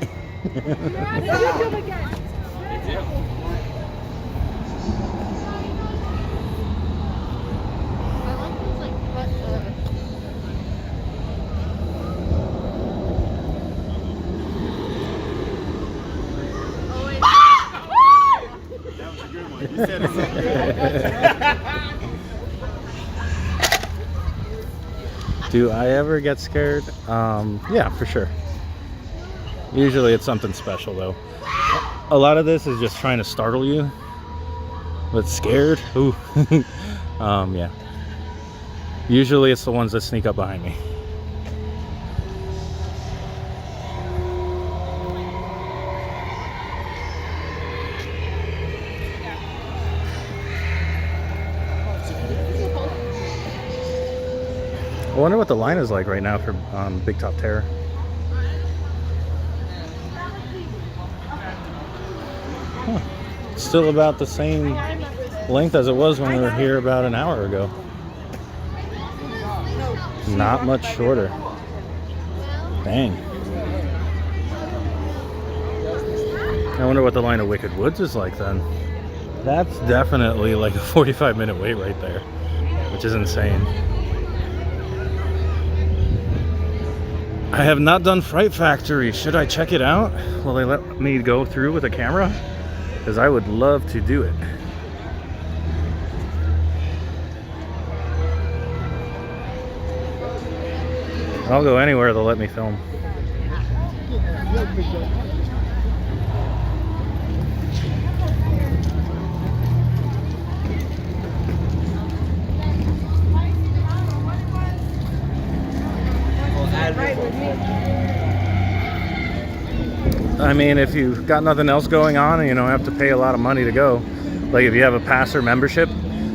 Do I ever get scared? Yeah, for sure. Usually it's something special though. A lot of this is just trying to startle you. But scared? Ooh. Yeah. Usually it's the ones that sneak up behind me. I wonder what the line is like right now for Big Top Terror. Huh. Still about the same length as it was when we were here about an hour ago. Not much shorter. Dang. I wonder what the line of Wicked Woods is like then. That's definitely like a 45-minute wait right there, which is insane. I have not done Fright Factory. Should I check it out? Will they let me go through with a camera? Because I would love to do it. I'll go anywhere they'll let me film. I mean, if you've got nothing else going on and you don't have to pay a lot of money to go, like if you have a pass or membership,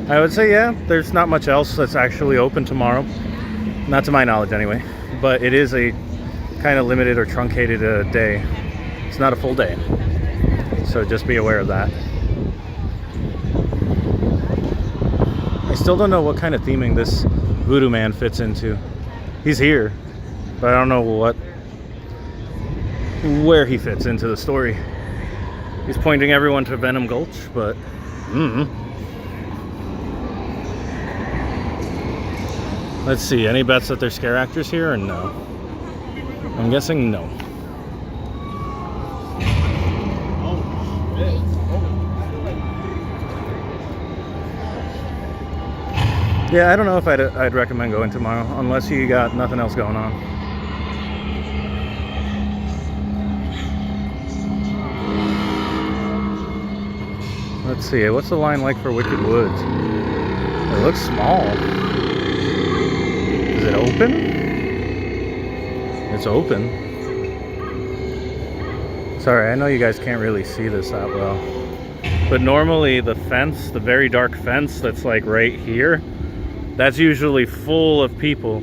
I would say, yeah, there's not much else that's actually open tomorrow. Not to my knowledge anyway, but it is a kind of limited or truncated day. It's not a full day, so just be aware of that. I still don't know what kind of theming this Voodoo Man fits into. He's here, but I don't know where he fits into the story. He's pointing everyone to Venom Gulch, but let's see, any bets that they're scare actors here or no? I'm guessing no. Yeah, I don't know if I'd recommend going tomorrow unless you got nothing else going on. Let's see, what's the line like for Wicked Woods? It looks small. Is it open? It's open. Sorry, I know you guys can't really see this that well. But normally the fence, the very dark fence that's like right here, that's usually full of people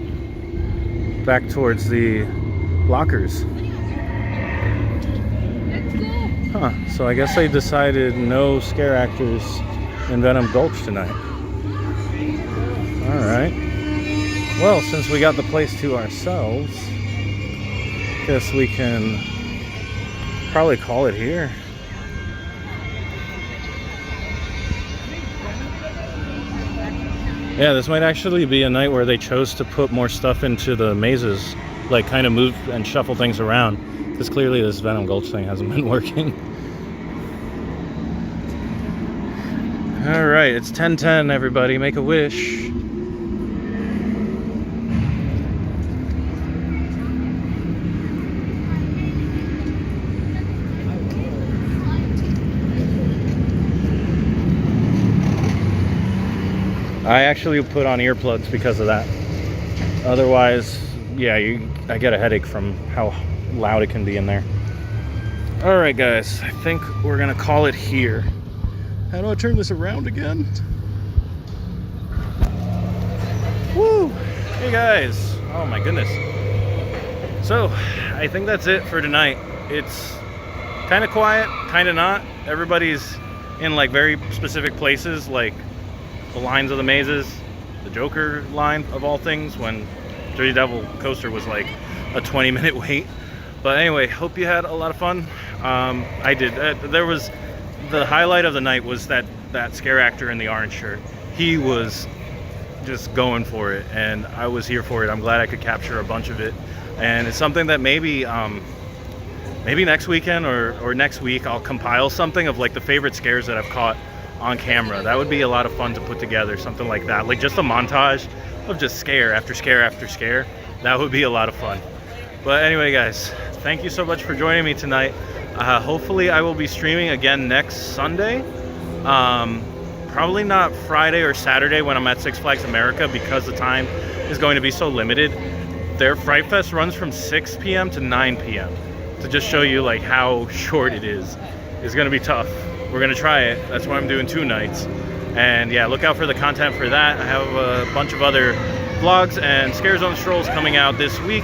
back towards the lockers. Huh, so I guess they decided no scare actors in Venom Gulch tonight. Alright. Well, since we got the place to ourselves, guess we can probably call it here. Yeah, this might actually be a night where they chose to put more stuff into the mazes, like kind of move and shuffle things around. Because clearly this Venom Gulch thing hasn't been working. Alright, it's 10:10, everybody. Make a wish. I actually put on earplugs because of that. Otherwise, yeah, I get a headache from how loud it can be in there. Alright guys, I think we're gonna call it here. How do I turn this around again? Woo! Hey guys! Oh my goodness. So, I think that's it for tonight. It's kind of quiet, kind of not. Everybody's in like very specific places, like the lines of the mazes, the Joker line of all things, when Dirty Devil Coaster was like a 20-minute wait. But anyway, hope you had a lot of fun. I did. There was the highlight of the night was that scare actor in the orange shirt. He was just going for it, and I was here for it. I'm glad I could capture a bunch of it, and it's something that maybe next weekend or next week I'll compile something of like the favorite scares that I've caught on camera. That would be a lot of fun to put together, something like that, like just a montage of just scare after scare after scare. That would be a lot of fun. But anyway, guys, thank you so much for joining me tonight. Hopefully I will be streaming again next Sunday. Probably not Friday or Saturday when I'm at Six Flags America, because the time is going to be so limited. Their Fright Fest runs from 6 p.m. to 9 p.m. to just show you like how short it is. It's going to be tough. We're going to try it. That's why I'm doing 2 nights. And yeah, look out for the content for that. I have a bunch of other vlogs and Scare Zone strolls coming out this week.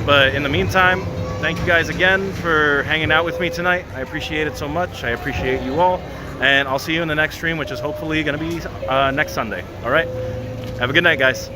But in the meantime, thank you guys again for hanging out with me tonight. I appreciate it so much. I appreciate you all. And I'll see you in the next stream, which is hopefully going to be next Sunday. All right? Have a good night, guys.